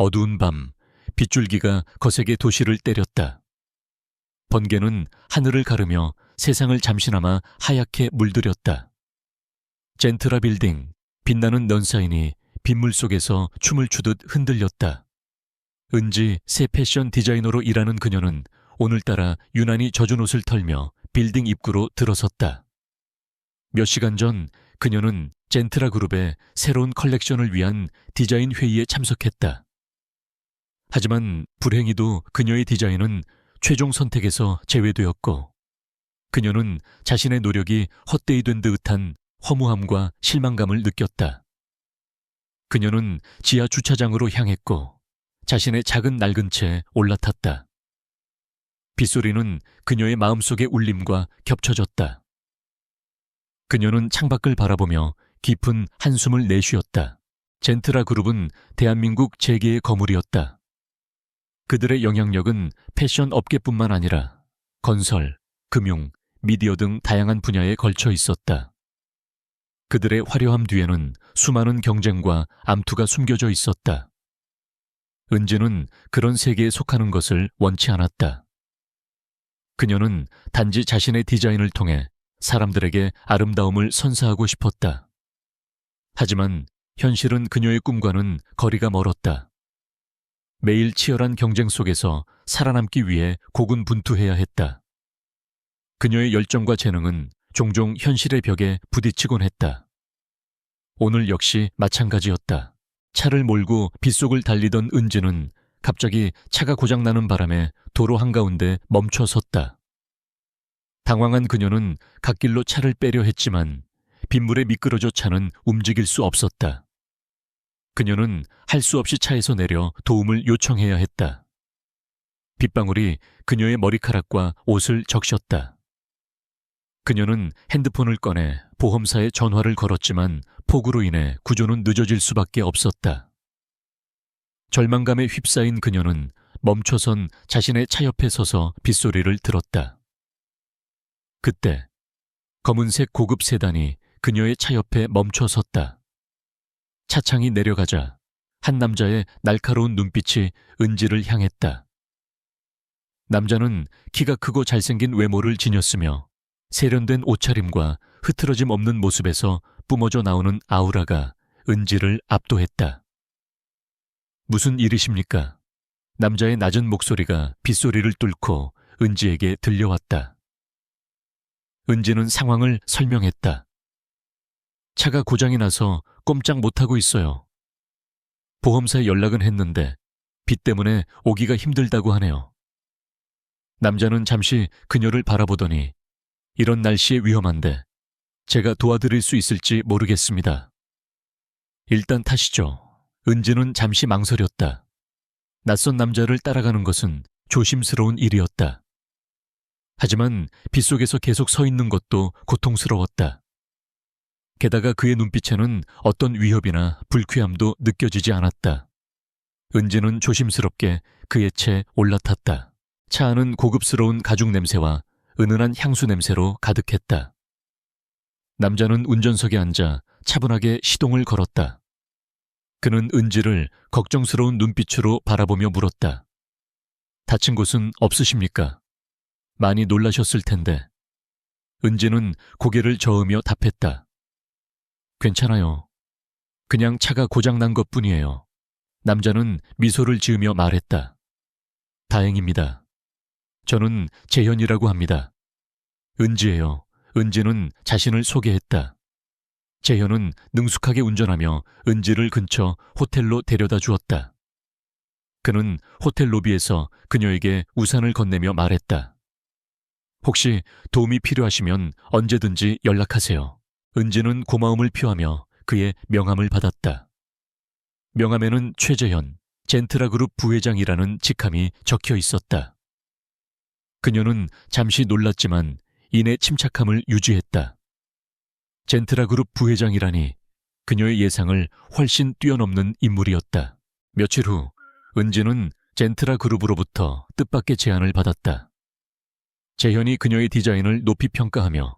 어두운 밤, 빗줄기가 거세게 도시를 때렸다. 번개는 하늘을 가르며 세상을 잠시나마 하얗게 물들였다. 젠트라 빌딩, 빛나는 넌사인이 빗물 속에서 춤을 추듯 흔들렸다. 은지 새 패션 디자이너로 일하는 그녀는 오늘따라 유난히 젖은 옷을 털며 빌딩 입구로 들어섰다. 몇 시간 전 그녀는 젠트라 그룹의 새로운 컬렉션을 위한 디자인 회의에 참석했다. 하지만 불행히도 그녀의 디자인은 최종 선택에서 제외되었고, 그녀는 자신의 노력이 헛되이 된 듯한 허무함과 실망감을 느꼈다. 그녀는 지하 주차장으로 향했고 자신의 작은 낡은 채 올라탔다. 빗소리는 그녀의 마음속의 울림과 겹쳐졌다. 그녀는 창밖을 바라보며 깊은 한숨을 내쉬었다. 젠트라 그룹은 대한민국 재계의 거물이었다. 그들의 영향력은 패션 업계뿐만 아니라 건설, 금융, 미디어 등 다양한 분야에 걸쳐 있었다. 그들의 화려함 뒤에는 수많은 경쟁과 암투가 숨겨져 있었다. 은지는 그런 세계에 속하는 것을 원치 않았다. 그녀는 단지 자신의 디자인을 통해 사람들에게 아름다움을 선사하고 싶었다. 하지만 현실은 그녀의 꿈과는 거리가 멀었다. 매일 치열한 경쟁 속에서 살아남기 위해 고군분투해야 했다. 그녀의 열정과 재능은 종종 현실의 벽에 부딪히곤 했다. 오늘 역시 마찬가지였다. 차를 몰고 빗속을 달리던 은지는 갑자기 차가 고장나는 바람에 도로 한가운데 멈춰 섰다. 당황한 그녀는 갓길로 차를 빼려 했지만 빗물에 미끄러져 차는 움직일 수 없었다. 그녀는 할 수 없이 차에서 내려 도움을 요청해야 했다. 빗방울이 그녀의 머리카락과 옷을 적셨다. 그녀는 핸드폰을 꺼내 보험사에 전화를 걸었지만 폭우로 인해 구조는 늦어질 수밖에 없었다. 절망감에 휩싸인 그녀는 멈춰선 자신의 차 옆에 서서 빗소리를 들었다. 그때 검은색 고급 세단이 그녀의 차 옆에 멈춰 섰다. 차창이 내려가자 한 남자의 날카로운 눈빛이 은지를 향했다. 남자는 키가 크고 잘생긴 외모를 지녔으며 세련된 옷차림과 흐트러짐 없는 모습에서 뿜어져 나오는 아우라가 은지를 압도했다. 무슨 일이십니까? 남자의 낮은 목소리가 빗소리를 뚫고 은지에게 들려왔다. 은지는 상황을 설명했다. 차가 고장이 나서 꼼짝 못하고 있어요. 보험사에 연락은 했는데 빗 때문에 오기가 힘들다고 하네요. 남자는 잠시 그녀를 바라보더니 이런 날씨에 위험한데 제가 도와드릴 수 있을지 모르겠습니다. 일단 타시죠. 은지는 잠시 망설였다. 낯선 남자를 따라가는 것은 조심스러운 일이었다. 하지만 빗속에서 계속 서 있는 것도 고통스러웠다. 게다가 그의 눈빛에는 어떤 위협이나 불쾌함도 느껴지지 않았다. 은지는 조심스럽게 그의 채 올라탔다. 차 안은 고급스러운 가죽 냄새와 은은한 향수 냄새로 가득했다. 남자는 운전석에 앉아 차분하게 시동을 걸었다. 그는 은지를 걱정스러운 눈빛으로 바라보며 물었다. 다친 곳은 없으십니까? 많이 놀라셨을 텐데. 은지는 고개를 저으며 답했다. 괜찮아요. 그냥 차가 고장난 것뿐이에요. 남자는 미소를 지으며 말했다. 다행입니다. 저는 재현이라고 합니다. 은지예요. 은지는 자신을 소개했다. 재현은 능숙하게 운전하며 은지를 근처 호텔로 데려다 주었다. 그는 호텔 로비에서 그녀에게 우산을 건네며 말했다. 혹시 도움이 필요하시면 언제든지 연락하세요. 은지는 고마움을 표하며 그의 명함을 받았다. 명함에는 최재현, 젠트라 그룹 부회장이라는 직함이 적혀 있었다. 그녀는 잠시 놀랐지만 이내 침착함을 유지했다. 젠트라 그룹 부회장이라니 그녀의 예상을 훨씬 뛰어넘는 인물이었다. 며칠 후 은지는 젠트라 그룹으로부터 뜻밖의 제안을 받았다. 재현이 그녀의 디자인을 높이 평가하며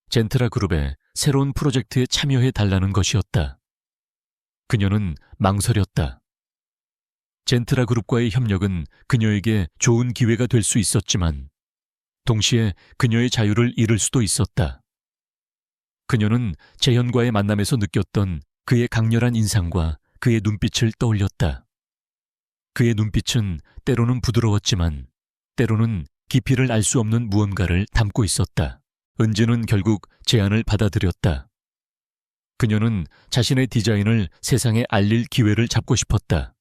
젠트라 그룹의 새로운 프로젝트에 참여해 달라는 것이었다. 그녀는 망설였다. 젠트라 그룹과의 협력은 그녀에게 좋은 기회가 될 수 있었지만 동시에 그녀의 자유를 잃을 수도 있었다. 그녀는 재현과의 만남에서 느꼈던 그의 강렬한 인상과 그의 눈빛을 떠올렸다. 그의 눈빛은 때로는 부드러웠지만 때로는 깊이를 알 수 없는 무언가를 담고 있었다. 은지는 결국 제안을 받아들였다. 그녀는 자신의 디자인을 세상에 알릴 기회를 잡고 싶었다.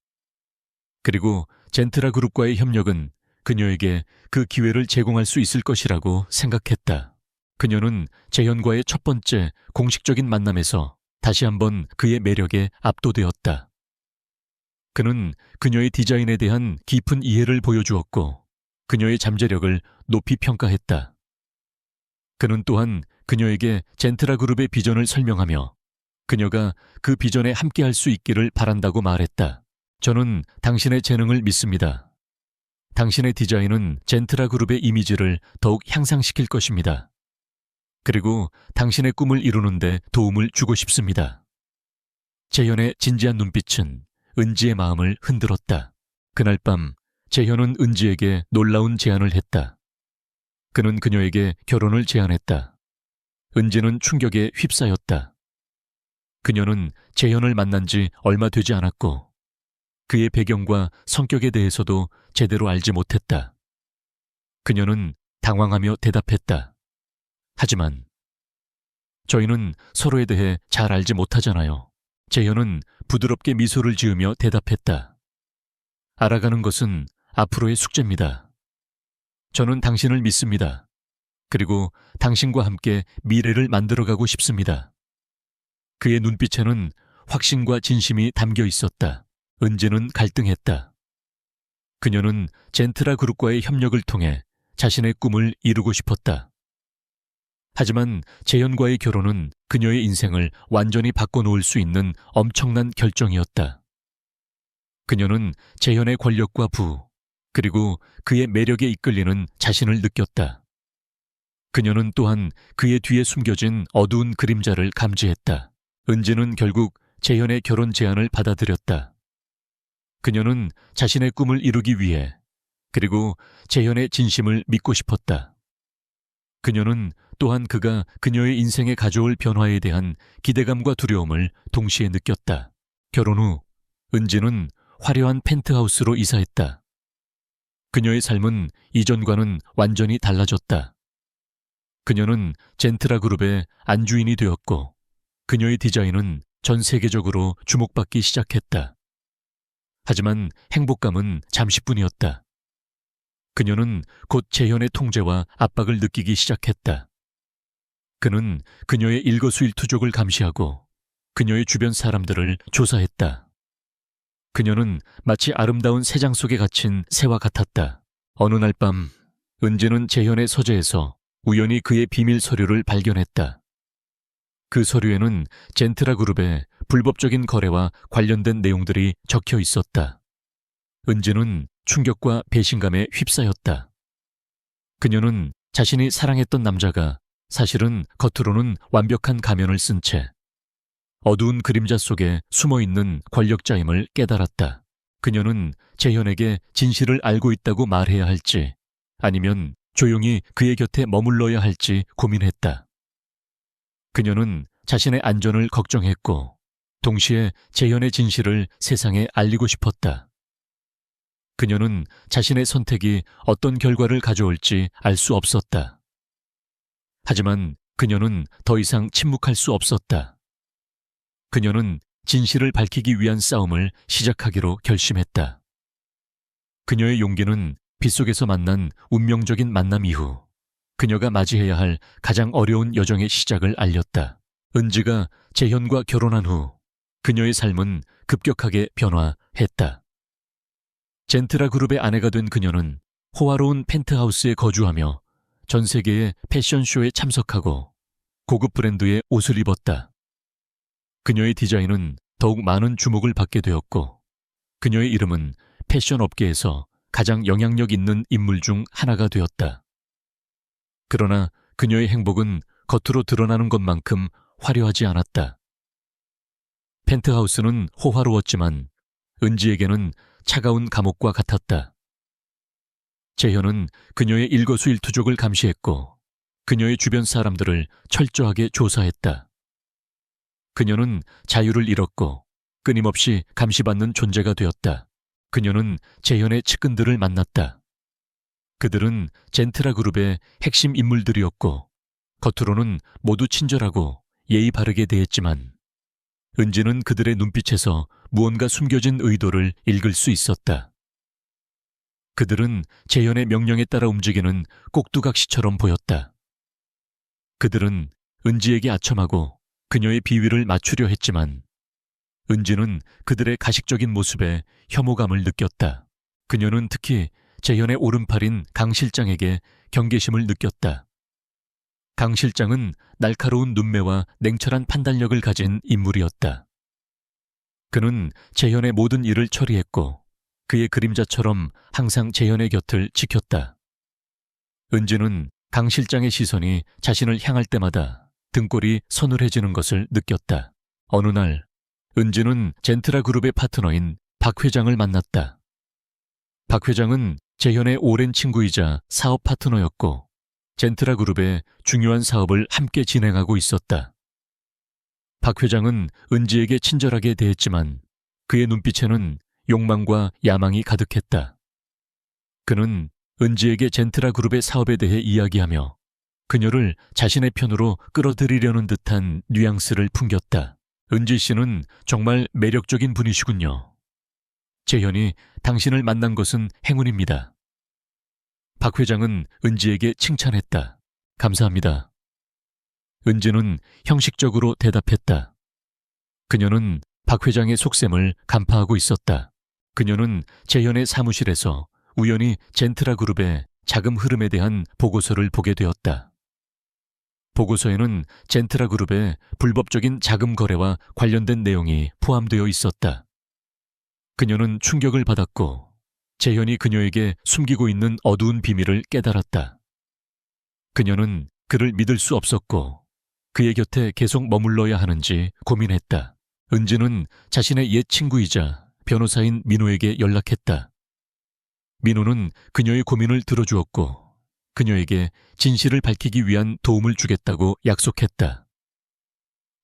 그리고 젠트라 그룹과의 협력은 그녀에게 그 기회를 제공할 수 있을 것이라고 생각했다. 그녀는 재현과의 첫 번째 공식적인 만남에서 다시 한번 그의 매력에 압도되었다. 그는 그녀의 디자인에 대한 깊은 이해를 보여주었고 그녀의 잠재력을 높이 평가했다. 그는 또한 그녀에게 젠트라 그룹의 비전을 설명하며 그녀가 그 비전에 함께할 수 있기를 바란다고 말했다. 저는 당신의 재능을 믿습니다. 당신의 디자인은 젠트라 그룹의 이미지를 더욱 향상시킬 것입니다. 그리고 당신의 꿈을 이루는데 도움을 주고 싶습니다. 재현의 진지한 눈빛은 은지의 마음을 흔들었다. 그날 밤 재현은 은지에게 놀라운 제안을 했다. 그는 그녀에게 결혼을 제안했다. 은지는 충격에 휩싸였다. 그녀는 재현을 만난 지 얼마 되지 않았고 그의 배경과 성격에 대해서도 제대로 알지 못했다. 그녀는 당황하며 대답했다. 하지만 저희는 서로에 대해 잘 알지 못하잖아요. 재현은 부드럽게 미소를 지으며 대답했다. 알아가는 것은 앞으로의 숙제입니다. 저는 당신을 믿습니다. 그리고 당신과 함께 미래를 만들어가고 싶습니다. 그의 눈빛에는 확신과 진심이 담겨 있었다. 은지는 갈등했다. 그녀는 젠트라 그룹과의 협력을 통해 자신의 꿈을 이루고 싶었다. 하지만 재현과의 결혼은 그녀의 인생을 완전히 바꿔놓을 수 있는 엄청난 결정이었다. 그녀는 재현의 권력과 부, 그리고 그의 매력에 이끌리는 자신을 느꼈다. 그녀는 또한 그의 뒤에 숨겨진 어두운 그림자를 감지했다. 은지는 결국 재현의 결혼 제안을 받아들였다. 그녀는 자신의 꿈을 이루기 위해 그리고 재현의 진심을 믿고 싶었다. 그녀는 또한 그가 그녀의 인생에 가져올 변화에 대한 기대감과 두려움을 동시에 느꼈다. 결혼 후 은지는 화려한 펜트하우스로 이사했다. 그녀의 삶은 이전과는 완전히 달라졌다. 그녀는 젠트라 그룹의 안주인이 되었고 그녀의 디자인은 전 세계적으로 주목받기 시작했다. 하지만 행복감은 잠시뿐이었다. 그녀는 곧 재현의 통제와 압박을 느끼기 시작했다. 그는 그녀의 일거수일투족을 감시하고 그녀의 주변 사람들을 조사했다. 그녀는 마치 아름다운 새장 속에 갇힌 새와 같았다. 어느 날 밤 은지는 재현의 서재에서 우연히 그의 비밀 서류를 발견했다. 그 서류에는 젠트라 그룹의 불법적인 거래와 관련된 내용들이 적혀 있었다. 은지는 충격과 배신감에 휩싸였다. 그녀는 자신이 사랑했던 남자가 사실은 겉으로는 완벽한 가면을 쓴 채 어두운 그림자 속에 숨어있는 권력자임을 깨달았다. 그녀는 재현에게 진실을 알고 있다고 말해야 할지 아니면 조용히 그의 곁에 머물러야 할지 고민했다. 그녀는 자신의 안전을 걱정했고 동시에 재현의 진실을 세상에 알리고 싶었다. 그녀는 자신의 선택이 어떤 결과를 가져올지 알 수 없었다. 하지만 그녀는 더 이상 침묵할 수 없었다. 그녀는 진실을 밝히기 위한 싸움을 시작하기로 결심했다. 그녀의 용기는 빗속에서 만난 운명적인 만남 이후 그녀가 맞이해야 할 가장 어려운 여정의 시작을 알렸다. 은지가 재현과 결혼한 후 그녀의 삶은 급격하게 변화했다. 젠트라 그룹의 아내가 된 그녀는 호화로운 펜트하우스에 거주하며 전 세계의 패션쇼에 참석하고 고급 브랜드의 옷을 입었다. 그녀의 디자인은 더욱 많은 주목을 받게 되었고 그녀의 이름은 패션 업계에서 가장 영향력 있는 인물 중 하나가 되었다. 그러나 그녀의 행복은 겉으로 드러나는 것만큼 화려하지 않았다. 펜트하우스는 호화로웠지만 은지에게는 차가운 감옥과 같았다. 재현은 그녀의 일거수일투족을 감시했고 그녀의 주변 사람들을 철저하게 조사했다. 그녀는 자유를 잃었고 끊임없이 감시받는 존재가 되었다. 그녀는 재현의 측근들을 만났다. 그들은 젠트라 그룹의 핵심 인물들이었고 겉으로는 모두 친절하고 예의 바르게 대했지만 은지는 그들의 눈빛에서 무언가 숨겨진 의도를 읽을 수 있었다. 그들은 재현의 명령에 따라 움직이는 꼭두각시처럼 보였다. 그들은 은지에게 아첨하고 그녀의 비위를 맞추려 했지만 은지는 그들의 가식적인 모습에 혐오감을 느꼈다. 그녀는 특히 재현의 오른팔인 강 실장에게 경계심을 느꼈다. 강 실장은 날카로운 눈매와 냉철한 판단력을 가진 인물이었다. 그는 재현의 모든 일을 처리했고 그의 그림자처럼 항상 재현의 곁을 지켰다. 은지는 강 실장의 시선이 자신을 향할 때마다 등골이 서늘해지는 것을 느꼈다. 어느 날 은지는 젠트라 그룹의 파트너인 박 회장을 만났다. 박 회장은 재현의 오랜 친구이자 사업 파트너였고 젠트라 그룹의 중요한 사업을 함께 진행하고 있었다. 박 회장은 은지에게 친절하게 대했지만 그의 눈빛에는 욕망과 야망이 가득했다. 그는 은지에게 젠트라 그룹의 사업에 대해 이야기하며 그녀를 자신의 편으로 끌어들이려는 듯한 뉘앙스를 풍겼다. 은지 씨는 정말 매력적인 분이시군요. 재현이 당신을 만난 것은 행운입니다. 박 회장은 은지에게 칭찬했다. 감사합니다. 은지는 형식적으로 대답했다. 그녀는 박 회장의 속셈을 간파하고 있었다. 그녀는 재현의 사무실에서 우연히 젠트라 그룹의 자금 흐름에 대한 보고서를 보게 되었다. 보고서에는 젠트라 그룹의 불법적인 자금 거래와 관련된 내용이 포함되어 있었다. 그녀는 충격을 받았고 재현이 그녀에게 숨기고 있는 어두운 비밀을 깨달았다. 그녀는 그를 믿을 수 없었고 그의 곁에 계속 머물러야 하는지 고민했다. 은지는 자신의 옛 친구이자 변호사인 민호에게 연락했다. 민호는 그녀의 고민을 들어주었고 그녀에게 진실을 밝히기 위한 도움을 주겠다고 약속했다.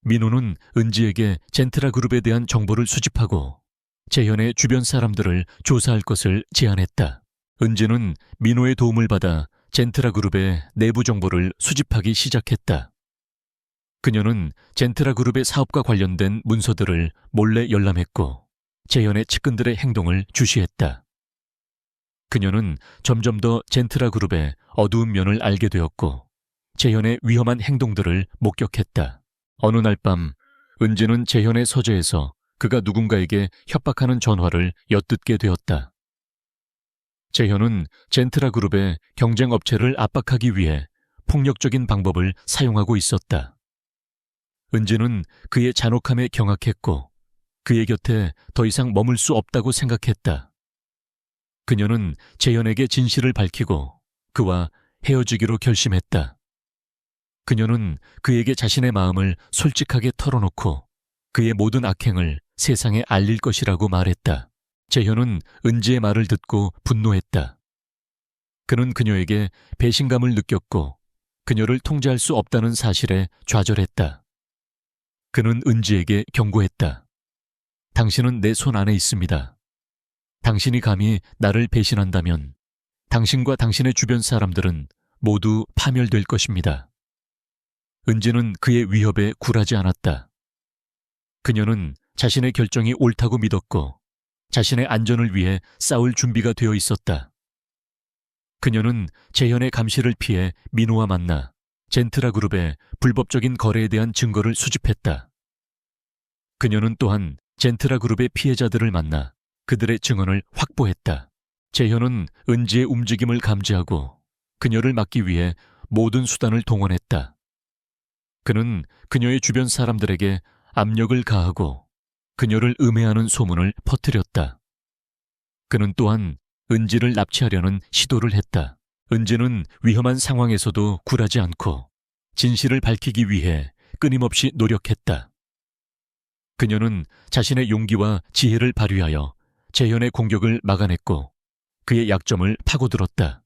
민호는 은지에게 젠트라 그룹에 대한 정보를 수집하고 재현의 주변 사람들을 조사할 것을 제안했다. 은지는 민호의 도움을 받아 젠트라 그룹의 내부 정보를 수집하기 시작했다. 그녀는 젠트라 그룹의 사업과 관련된 문서들을 몰래 열람했고 재현의 측근들의 행동을 주시했다. 그녀는 점점 더 젠트라 그룹의 어두운 면을 알게 되었고 재현의 위험한 행동들을 목격했다. 어느 날 밤 은지는 재현의 서재에서 그가 누군가에게 협박하는 전화를 엿듣게 되었다. 재현은 젠트라 그룹의 경쟁 업체를 압박하기 위해 폭력적인 방법을 사용하고 있었다. 은지는 그의 잔혹함에 경악했고 그의 곁에 더 이상 머물 수 없다고 생각했다. 그녀는 재현에게 진실을 밝히고 그와 헤어지기로 결심했다. 그녀는 그에게 자신의 마음을 솔직하게 털어놓고 그의 모든 악행을 세상에 알릴 것이라고 말했다. 재현은 은지의 말을 듣고 분노했다. 그는 그녀에게 배신감을 느꼈고 그녀를 통제할 수 없다는 사실에 좌절했다. 그는 은지에게 경고했다. 당신은 내 손 안에 있습니다. 당신이 감히 나를 배신한다면 당신과 당신의 주변 사람들은 모두 파멸될 것입니다. 은지는 그의 위협에 굴하지 않았다. 그녀는 자신의 결정이 옳다고 믿었고 자신의 안전을 위해 싸울 준비가 되어 있었다. 그녀는 재현의 감시를 피해 민호와 만나 젠트라 그룹의 불법적인 거래에 대한 증거를 수집했다. 그녀는 또한 젠트라 그룹의 피해자들을 만나 그들의 증언을 확보했다. 재현은 은지의 움직임을 감지하고 그녀를 막기 위해 모든 수단을 동원했다. 그는 그녀의 주변 사람들에게 압력을 가하고 그녀를 음해하는 소문을 퍼뜨렸다. 그는 또한 은지를 납치하려는 시도를 했다. 은지는 위험한 상황에서도 굴하지 않고 진실을 밝히기 위해 끊임없이 노력했다. 그녀는 자신의 용기와 지혜를 발휘하여 재현의 공격을 막아냈고 그의 약점을 파고들었다.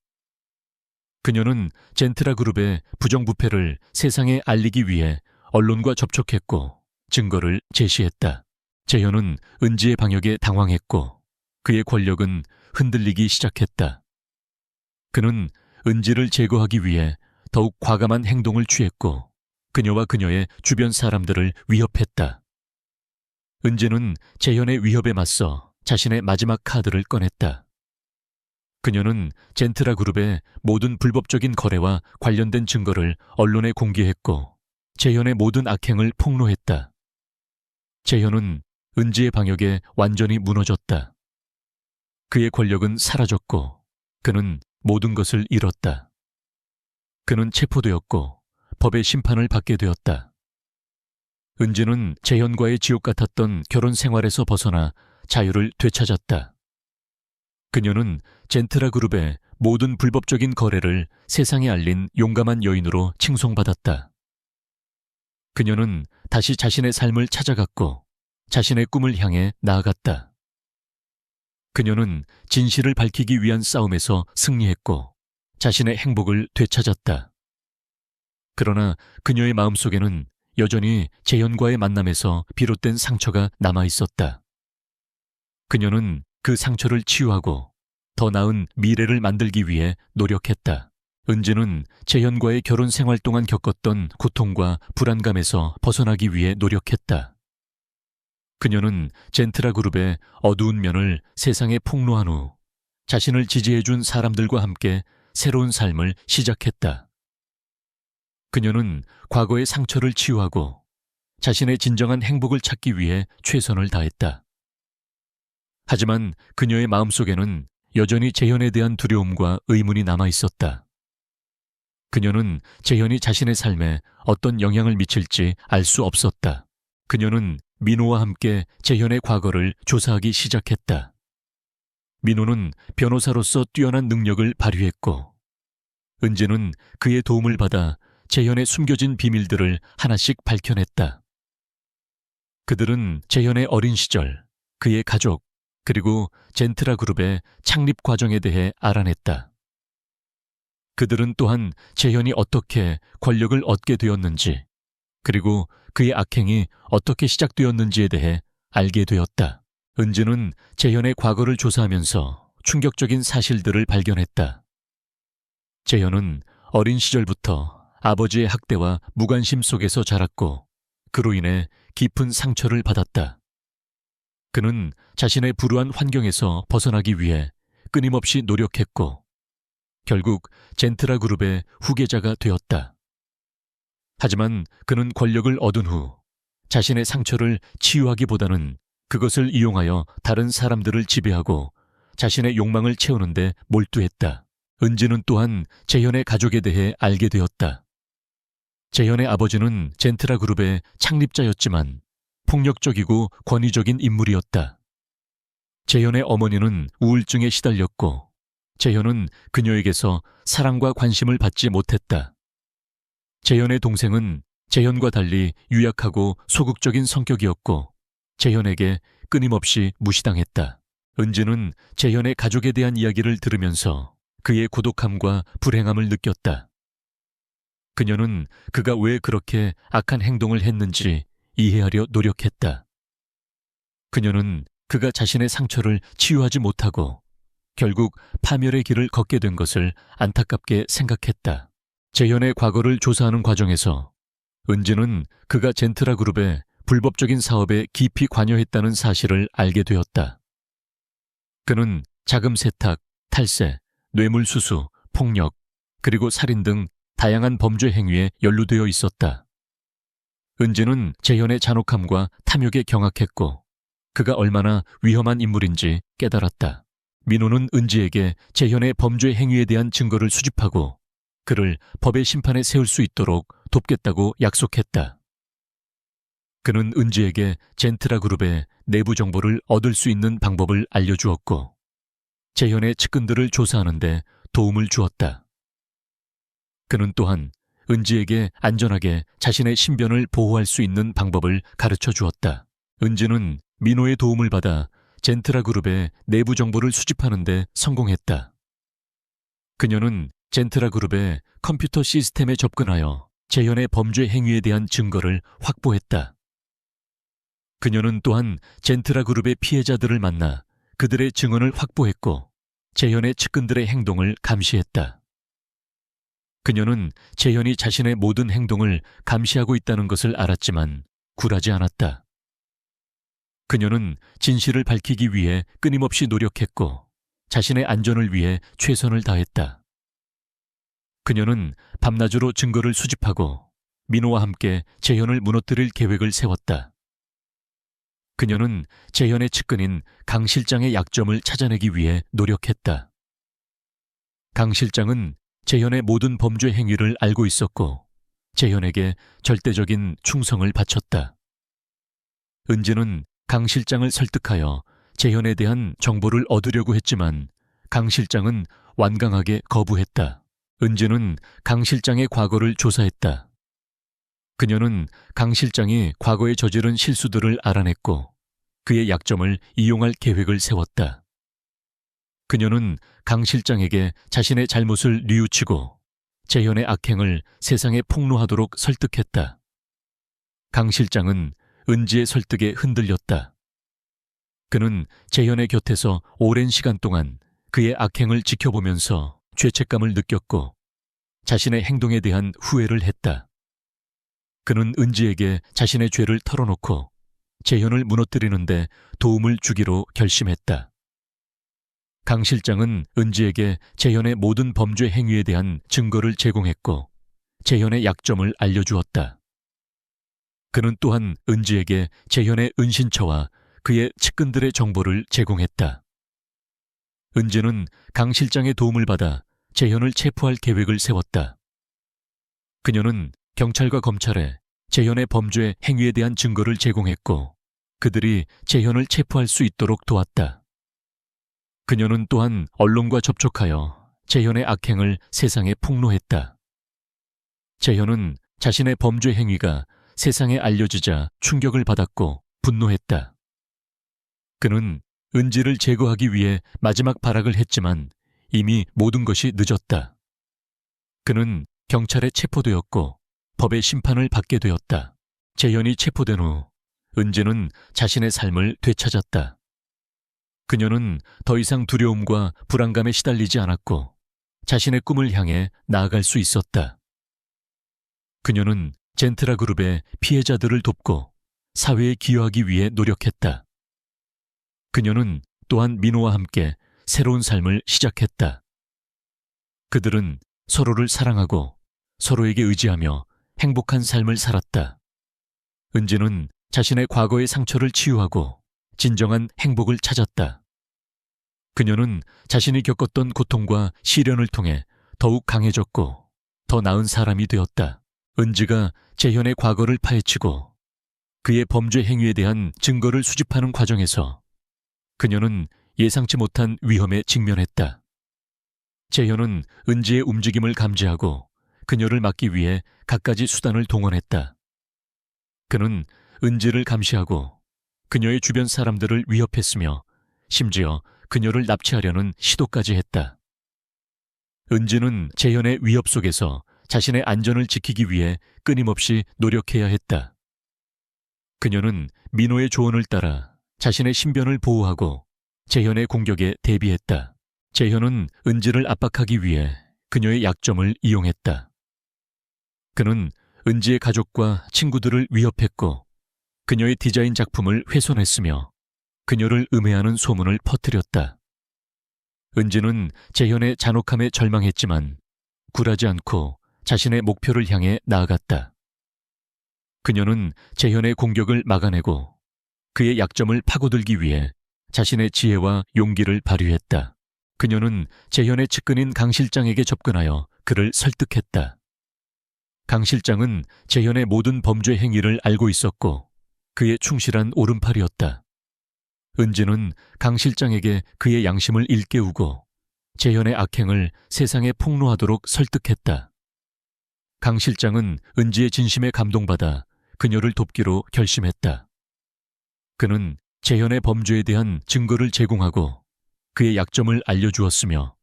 그녀는 젠트라 그룹의 부정부패를 세상에 알리기 위해 언론과 접촉했고 증거를 제시했다. 재현은 은지의 방역에 당황했고 그의 권력은 흔들리기 시작했다. 그는 은지를 제거하기 위해 더욱 과감한 행동을 취했고 그녀와 그녀의 주변 사람들을 위협했다. 은지는 재현의 위협에 맞서 자신의 마지막 카드를 꺼냈다. 그녀는 젠트라 그룹의 모든 불법적인 거래와 관련된 증거를 언론에 공개했고 재현의 모든 악행을 폭로했다. 재현은 은지의 방역에 완전히 무너졌다. 그의 권력은 사라졌고 그는 모든 것을 잃었다. 그는 체포되었고 법의 심판을 받게 되었다. 은지는 재현과의 지옥 같았던 결혼 생활에서 벗어나 자유를 되찾았다. 그녀는 젠트라 그룹의 모든 불법적인 거래를 세상에 알린 용감한 여인으로 칭송받았다. 그녀는 다시 자신의 삶을 찾아갔고 자신의 꿈을 향해 나아갔다. 그녀는 진실을 밝히기 위한 싸움에서 승리했고 자신의 행복을 되찾았다. 그러나 그녀의 마음속에는 여전히 재현과의 만남에서 비롯된 상처가 남아 있었다. 그녀는 그 상처를 치유하고 더 나은 미래를 만들기 위해 노력했다. 은지는 재현과의 결혼 생활 동안 겪었던 고통과 불안감에서 벗어나기 위해 노력했다. 그녀는 젠트라 그룹의 어두운 면을 세상에 폭로한 후 자신을 지지해준 사람들과 함께 새로운 삶을 시작했다. 그녀는 과거의 상처를 치유하고 자신의 진정한 행복을 찾기 위해 최선을 다했다. 하지만 그녀의 마음속에는 여전히 재현에 대한 두려움과 의문이 남아 있었다. 그녀는 재현이 자신의 삶에 어떤 영향을 미칠지 알 수 없었다. 그녀는 민호와 함께 재현의 과거를 조사하기 시작했다. 민호는 변호사로서 뛰어난 능력을 발휘했고 은지는 그의 도움을 받아 재현의 숨겨진 비밀들을 하나씩 밝혀냈다. 그들은 재현의 어린 시절, 그의 가족, 그리고 젠트라 그룹의 창립 과정에 대해 알아냈다. 그들은 또한 재현이 어떻게 권력을 얻게 되었는지, 그리고 그의 악행이 어떻게 시작되었는지에 대해 알게 되었다. 은지는 재현의 과거를 조사하면서 충격적인 사실들을 발견했다. 재현은 어린 시절부터 아버지의 학대와 무관심 속에서 자랐고 그로 인해 깊은 상처를 받았다. 그는 자신의 불우한 환경에서 벗어나기 위해 끊임없이 노력했고 결국 젠트라 그룹의 후계자가 되었다. 하지만 그는 권력을 얻은 후 자신의 상처를 치유하기보다는 그것을 이용하여 다른 사람들을 지배하고 자신의 욕망을 채우는 데 몰두했다. 은지는 또한 재현의 가족에 대해 알게 되었다. 재현의 아버지는 젠트라 그룹의 창립자였지만 폭력적이고 권위적인 인물이었다. 재현의 어머니는 우울증에 시달렸고 재현은 그녀에게서 사랑과 관심을 받지 못했다. 재현의 동생은 재현과 달리 유약하고 소극적인 성격이었고 재현에게 끊임없이 무시당했다. 은지는 재현의 가족에 대한 이야기를 들으면서 그의 고독함과 불행함을 느꼈다. 그녀는 그가 왜 그렇게 악한 행동을 했는지 이해하려 노력했다. 그녀는 그가 자신의 상처를 치유하지 못하고 결국 파멸의 길을 걷게 된 것을 안타깝게 생각했다. 재현의 과거를 조사하는 과정에서 은지는 그가 젠트라 그룹의 불법적인 사업에 깊이 관여했다는 사실을 알게 되었다. 그는 자금 세탁, 탈세, 뇌물수수, 폭력, 그리고 살인 등 다양한 범죄 행위에 연루되어 있었다. 은지는 재현의 잔혹함과 탐욕에 경악했고 그가 얼마나 위험한 인물인지 깨달았다. 민호는 은지에게 재현의 범죄 행위에 대한 증거를 수집하고 그를 법의 심판에 세울 수 있도록 돕겠다고 약속했다. 그는 은지에게 젠트라 그룹의 내부 정보를 얻을 수 있는 방법을 알려주었고 재현의 측근들을 조사하는 데 도움을 주었다. 그는 또한 은지에게 안전하게 자신의 신변을 보호할 수 있는 방법을 가르쳐 주었다. 은지는 민호의 도움을 받아 젠트라 그룹의 내부 정보를 수집하는 데 성공했다. 그녀는 젠트라 그룹의 컴퓨터 시스템에 접근하여 재현의 범죄 행위에 대한 증거를 확보했다. 그녀는 또한 젠트라 그룹의 피해자들을 만나 그들의 증언을 확보했고 재현의 측근들의 행동을 감시했다. 그녀는 재현이 자신의 모든 행동을 감시하고 있다는 것을 알았지만 굴하지 않았다. 그녀는 진실을 밝히기 위해 끊임없이 노력했고 자신의 안전을 위해 최선을 다했다. 그녀는 밤낮으로 증거를 수집하고 민호와 함께 재현을 무너뜨릴 계획을 세웠다. 그녀는 재현의 측근인 강 실장의 약점을 찾아내기 위해 노력했다. 강 실장은 재현의 모든 범죄 행위를 알고 있었고 재현에게 절대적인 충성을 바쳤다. 은지는 강 실장을 설득하여 재현에 대한 정보를 얻으려고 했지만 강 실장은 완강하게 거부했다. 은지는 강 실장의 과거를 조사했다. 그녀는 강 실장이 과거에 저지른 실수들을 알아냈고 그의 약점을 이용할 계획을 세웠다. 그녀는 강 실장에게 자신의 잘못을 뉘우치고 재현의 악행을 세상에 폭로하도록 설득했다. 강 실장은 은지의 설득에 흔들렸다. 그는 재현의 곁에서 오랜 시간 동안 그의 악행을 지켜보면서 죄책감을 느꼈고 자신의 행동에 대한 후회를 했다. 그는 은지에게 자신의 죄를 털어놓고 재현을 무너뜨리는데 도움을 주기로 결심했다. 강 실장은 은지에게 재현의 모든 범죄 행위에 대한 증거를 제공했고 재현의 약점을 알려주었다. 그는 또한 은지에게 재현의 은신처와 그의 측근들의 정보를 제공했다. 은지는 강 실장의 도움을 받아 재현을 체포할 계획을 세웠다. 그녀는 경찰과 검찰에 재현의 범죄 행위에 대한 증거를 제공했고 그들이 재현을 체포할 수 있도록 도왔다. 그녀는 또한 언론과 접촉하여 재현의 악행을 세상에 폭로했다. 재현은 자신의 범죄 행위가 세상에 알려지자 충격을 받았고 분노했다. 그는 은지를 제거하기 위해 마지막 발악을 했지만 이미 모든 것이 늦었다. 그는 경찰에 체포되었고 법의 심판을 받게 되었다. 재현이 체포된 후 은지는 자신의 삶을 되찾았다. 그녀는 더 이상 두려움과 불안감에 시달리지 않았고 자신의 꿈을 향해 나아갈 수 있었다. 그녀는 젠트라 그룹의 피해자들을 돕고 사회에 기여하기 위해 노력했다. 그녀는 또한 민호와 함께 새로운 삶을 시작했다. 그들은 서로를 사랑하고 서로에게 의지하며 행복한 삶을 살았다. 은지는 자신의 과거의 상처를 치유하고 진정한 행복을 찾았다. 그녀는 자신이 겪었던 고통과 시련을 통해 더욱 강해졌고 더 나은 사람이 되었다. 은지가 재현의 과거를 파헤치고 그의 범죄 행위에 대한 증거를 수집하는 과정에서 그녀는 예상치 못한 위험에 직면했다. 재현은 은지의 움직임을 감지하고 그녀를 막기 위해 갖가지 수단을 동원했다. 그는 은지를 감시하고 그녀의 주변 사람들을 위협했으며 심지어 그녀를 납치하려는 시도까지 했다. 은지는 재현의 위협 속에서 자신의 안전을 지키기 위해 끊임없이 노력해야 했다. 그녀는 민호의 조언을 따라 자신의 신변을 보호하고 재현의 공격에 대비했다. 재현은 은지를 압박하기 위해 그녀의 약점을 이용했다. 그는 은지의 가족과 친구들을 위협했고 그녀의 디자인 작품을 훼손했으며 그녀를 음해하는 소문을 퍼뜨렸다. 은지는 재현의 잔혹함에 절망했지만 굴하지 않고 자신의 목표를 향해 나아갔다. 그녀는 재현의 공격을 막아내고 그의 약점을 파고들기 위해 자신의 지혜와 용기를 발휘했다. 그녀는 재현의 측근인 강 실장에게 접근하여 그를 설득했다. 강 실장은 재현의 모든 범죄 행위를 알고 있었고 그의 충실한 오른팔이었다. 은지는 강 실장에게 그의 양심을 일깨우고 재현의 악행을 세상에 폭로하도록 설득했다. 강 실장은 은지의 진심에 감동받아 그녀를 돕기로 결심했다. 그는 재현의 범죄에 대한 증거를 제공하고 그의 약점을 알려주었으며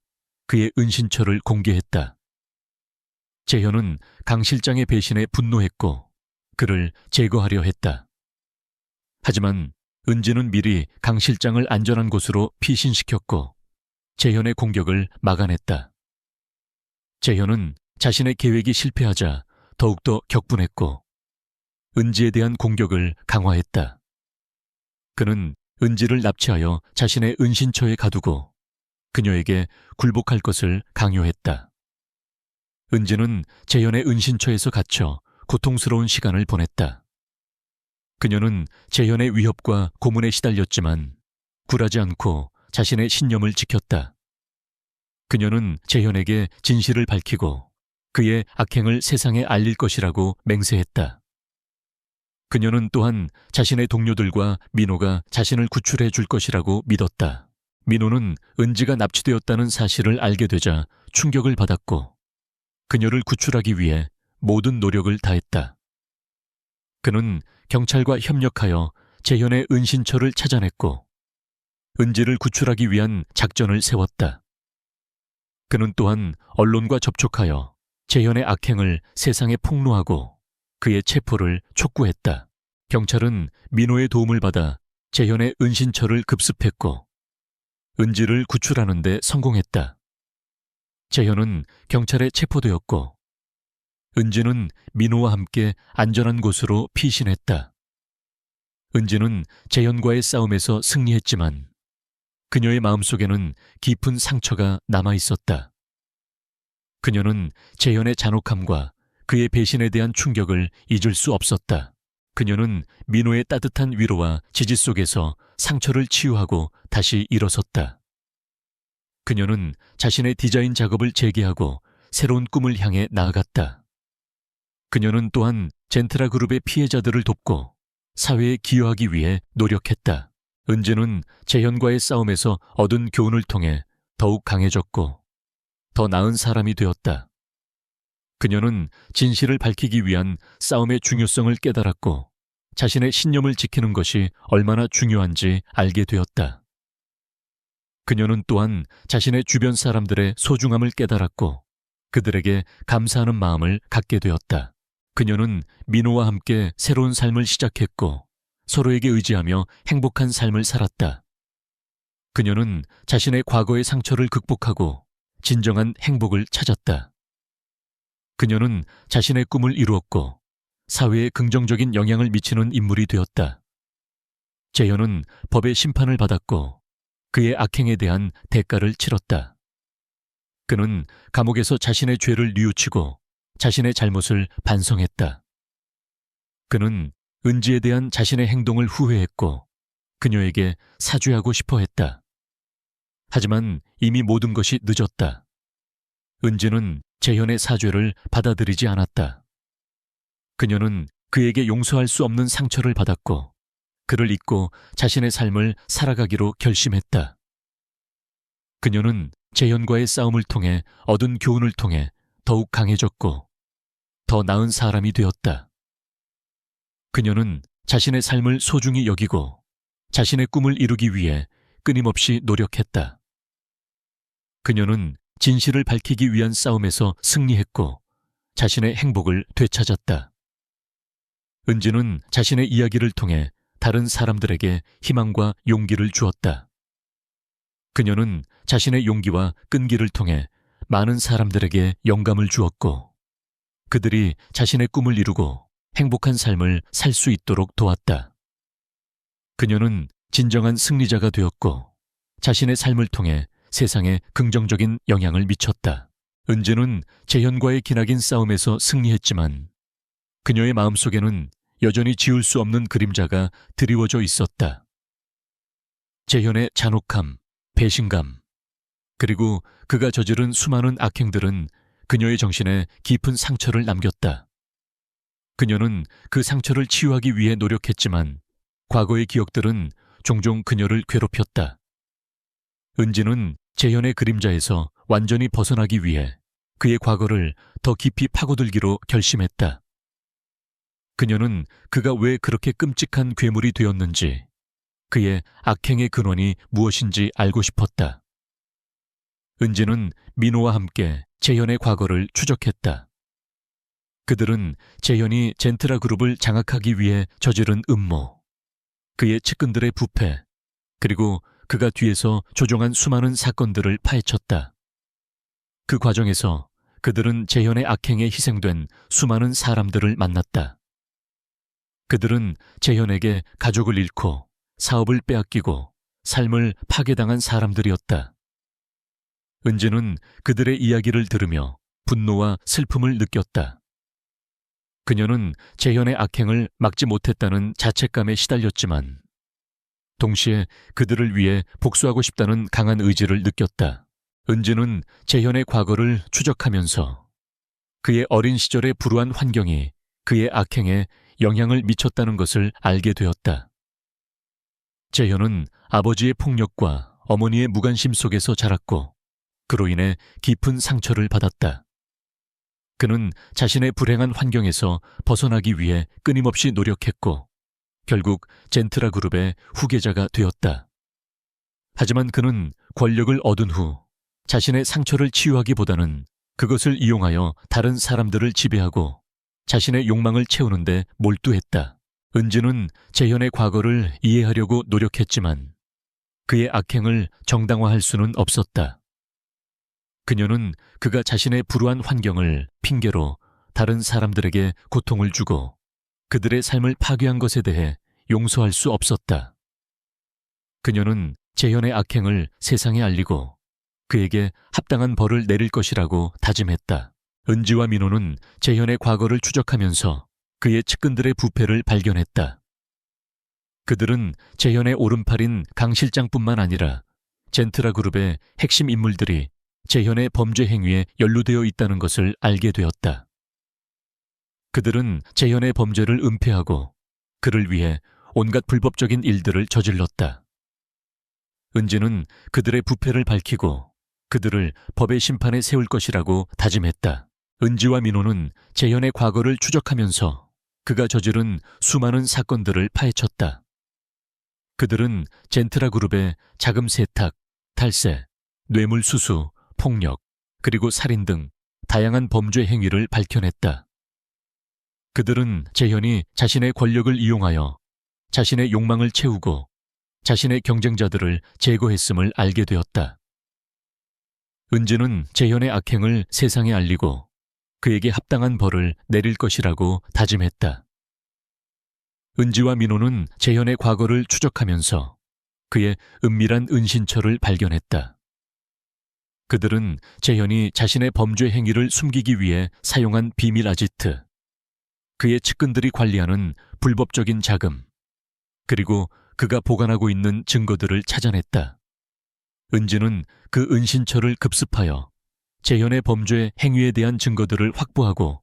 그의 은신처를 공개했다. 재현은 강 실장의 배신에 분노했고 그를 제거하려 했다. 하지만 은지는 미리 강 실장을 안전한 곳으로 피신시켰고 재현의 공격을 막아냈다. 재현은 자신의 계획이 실패하자 더욱더 격분했고 은지에 대한 공격을 강화했다. 그는 은지를 납치하여 자신의 은신처에 가두고 그녀에게 굴복할 것을 강요했다. 은지는 재현의 은신처에서 갇혀 고통스러운 시간을 보냈다. 그녀는 재현의 위협과 고문에 시달렸지만 굴하지 않고 자신의 신념을 지켰다. 그녀는 재현에게 진실을 밝히고 그의 악행을 세상에 알릴 것이라고 맹세했다. 그녀는 또한 자신의 동료들과 민호가 자신을 구출해 줄 것이라고 믿었다. 민호는 은지가 납치되었다는 사실을 알게 되자 충격을 받았고 그녀를 구출하기 위해 모든 노력을 다했다. 그는 경찰과 협력하여 재현의 은신처를 찾아냈고 은지를 구출하기 위한 작전을 세웠다. 그는 또한 언론과 접촉하여 재현의 악행을 세상에 폭로하고 그의 체포를 촉구했다. 경찰은 민호의 도움을 받아 재현의 은신처를 급습했고 은지를 구출하는 데 성공했다. 재현은 경찰에 체포되었고 은지는 민호와 함께 안전한 곳으로 피신했다. 은지는 재현과의 싸움에서 승리했지만 그녀의 마음속에는 깊은 상처가 남아있었다. 그녀는 재현의 잔혹함과 그의 배신에 대한 충격을 잊을 수 없었다. 그녀는 민호의 따뜻한 위로와 지지 속에서 상처를 치유하고 다시 일어섰다. 그녀는 자신의 디자인 작업을 재개하고 새로운 꿈을 향해 나아갔다. 그녀는 또한 젠트라 그룹의 피해자들을 돕고 사회에 기여하기 위해 노력했다. 은지는 재현과의 싸움에서 얻은 교훈을 통해 더욱 강해졌고 더 나은 사람이 되었다. 그녀는 진실을 밝히기 위한 싸움의 중요성을 깨달았고 자신의 신념을 지키는 것이 얼마나 중요한지 알게 되었다. 그녀는 또한 자신의 주변 사람들의 소중함을 깨달았고 그들에게 감사하는 마음을 갖게 되었다. 그녀는 민호와 함께 새로운 삶을 시작했고 서로에게 의지하며 행복한 삶을 살았다. 그녀는 자신의 과거의 상처를 극복하고 진정한 행복을 찾았다. 그녀는 자신의 꿈을 이루었고 사회에 긍정적인 영향을 미치는 인물이 되었다. 재현은 법의 심판을 받았고 그의 악행에 대한 대가를 치렀다. 그는 감옥에서 자신의 죄를 뉘우치고 자신의 잘못을 반성했다. 그는 은지에 대한 자신의 행동을 후회했고 그녀에게 사죄하고 싶어 했다. 하지만 이미 모든 것이 늦었다. 은지는 재현의 사죄를 받아들이지 않았다. 그녀는 그에게 용서할 수 없는 상처를 받았고 그를 잊고 자신의 삶을 살아가기로 결심했다. 그녀는 재현과의 싸움을 통해 얻은 교훈을 통해 더욱 강해졌고 더 나은 사람이 되었다. 그녀는 자신의 삶을 소중히 여기고 자신의 꿈을 이루기 위해 끊임없이 노력했다. 그녀는 진실을 밝히기 위한 싸움에서 승리했고 자신의 행복을 되찾았다. 은지는 자신의 이야기를 통해 다른 사람들에게 희망과 용기를 주었다. 그녀는 자신의 용기와 끈기를 통해 많은 사람들에게 영감을 주었고 그들이 자신의 꿈을 이루고 행복한 삶을 살 수 있도록 도왔다. 그녀는 진정한 승리자가 되었고 자신의 삶을 통해 세상에 긍정적인 영향을 미쳤다. 은지는 재현과의 기나긴 싸움에서 승리했지만 그녀의 마음속에는 여전히 지울 수 없는 그림자가 드리워져 있었다. 재현의 잔혹함, 배신감, 그리고 그가 저지른 수많은 악행들은 그녀의 정신에 깊은 상처를 남겼다. 그녀는 그 상처를 치유하기 위해 노력했지만 과거의 기억들은 종종 그녀를 괴롭혔다. 은지는 재현의 그림자에서 완전히 벗어나기 위해 그의 과거를 더 깊이 파고들기로 결심했다. 그녀는 그가 왜 그렇게 끔찍한 괴물이 되었는지, 그의 악행의 근원이 무엇인지 알고 싶었다. 은지는 민호와 함께 재현의 과거를 추적했다. 그들은 재현이 젠트라 그룹을 장악하기 위해 저지른 음모, 그의 측근들의 부패, 그리고 그가 뒤에서 조종한 수많은 사건들을 파헤쳤다. 그 과정에서 그들은 재현의 악행에 희생된 수많은 사람들을 만났다. 그들은 재현에게 가족을 잃고 사업을 빼앗기고 삶을 파괴당한 사람들이었다. 은지는 그들의 이야기를 들으며 분노와 슬픔을 느꼈다. 그녀는 재현의 악행을 막지 못했다는 자책감에 시달렸지만 동시에 그들을 위해 복수하고 싶다는 강한 의지를 느꼈다. 은지는 재현의 과거를 추적하면서 그의 어린 시절의 불우한 환경이 그의 악행에 영향을 미쳤다는 것을 알게 되었다. 재현은 아버지의 폭력과 어머니의 무관심 속에서 자랐고 그로 인해 깊은 상처를 받았다. 그는 자신의 불행한 환경에서 벗어나기 위해 끊임없이 노력했고 결국 젠트라 그룹의 후계자가 되었다. 하지만 그는 권력을 얻은 후 자신의 상처를 치유하기보다는 그것을 이용하여 다른 사람들을 지배하고 자신의 욕망을 채우는 데 몰두했다. 은지는 재현의 과거를 이해하려고 노력했지만 그의 악행을 정당화할 수는 없었다. 그녀는 그가 자신의 불우한 환경을 핑계로 다른 사람들에게 고통을 주고 그들의 삶을 파괴한 것에 대해 용서할 수 없었다. 그녀는 재현의 악행을 세상에 알리고 그에게 합당한 벌을 내릴 것이라고 다짐했다. 은지와 민호는 재현의 과거를 추적하면서 그의 측근들의 부패를 발견했다. 그들은 재현의 오른팔인 강 실장뿐만 아니라 젠트라 그룹의 핵심 인물들이 재현의 범죄 행위에 연루되어 있다는 것을 알게 되었다. 그들은 재현의 범죄를 은폐하고 그를 위해 온갖 불법적인 일들을 저질렀다. 은지는 그들의 부패를 밝히고 그들을 법의 심판에 세울 것이라고 다짐했다. 은지와 민호는 재현의 과거를 추적하면서 그가 저지른 수많은 사건들을 파헤쳤다. 그들은 젠트라 그룹의 자금 세탁, 탈세, 뇌물 수수, 폭력, 그리고 살인 등 다양한 범죄 행위를 밝혀냈다. 그들은 재현이 자신의 권력을 이용하여 자신의 욕망을 채우고 자신의 경쟁자들을 제거했음을 알게 되었다. 은지는 재현의 악행을 세상에 알리고 그에게 합당한 벌을 내릴 것이라고 다짐했다. 은지와 민호는 재현의 과거를 추적하면서 그의 은밀한 은신처를 발견했다. 그들은 재현이 자신의 범죄 행위를 숨기기 위해 사용한 비밀 아지트, 그의 측근들이 관리하는 불법적인 자금, 그리고 그가 보관하고 있는 증거들을 찾아냈다. 은지는 그 은신처를 급습하여 재현의 범죄 행위에 대한 증거들을 확보하고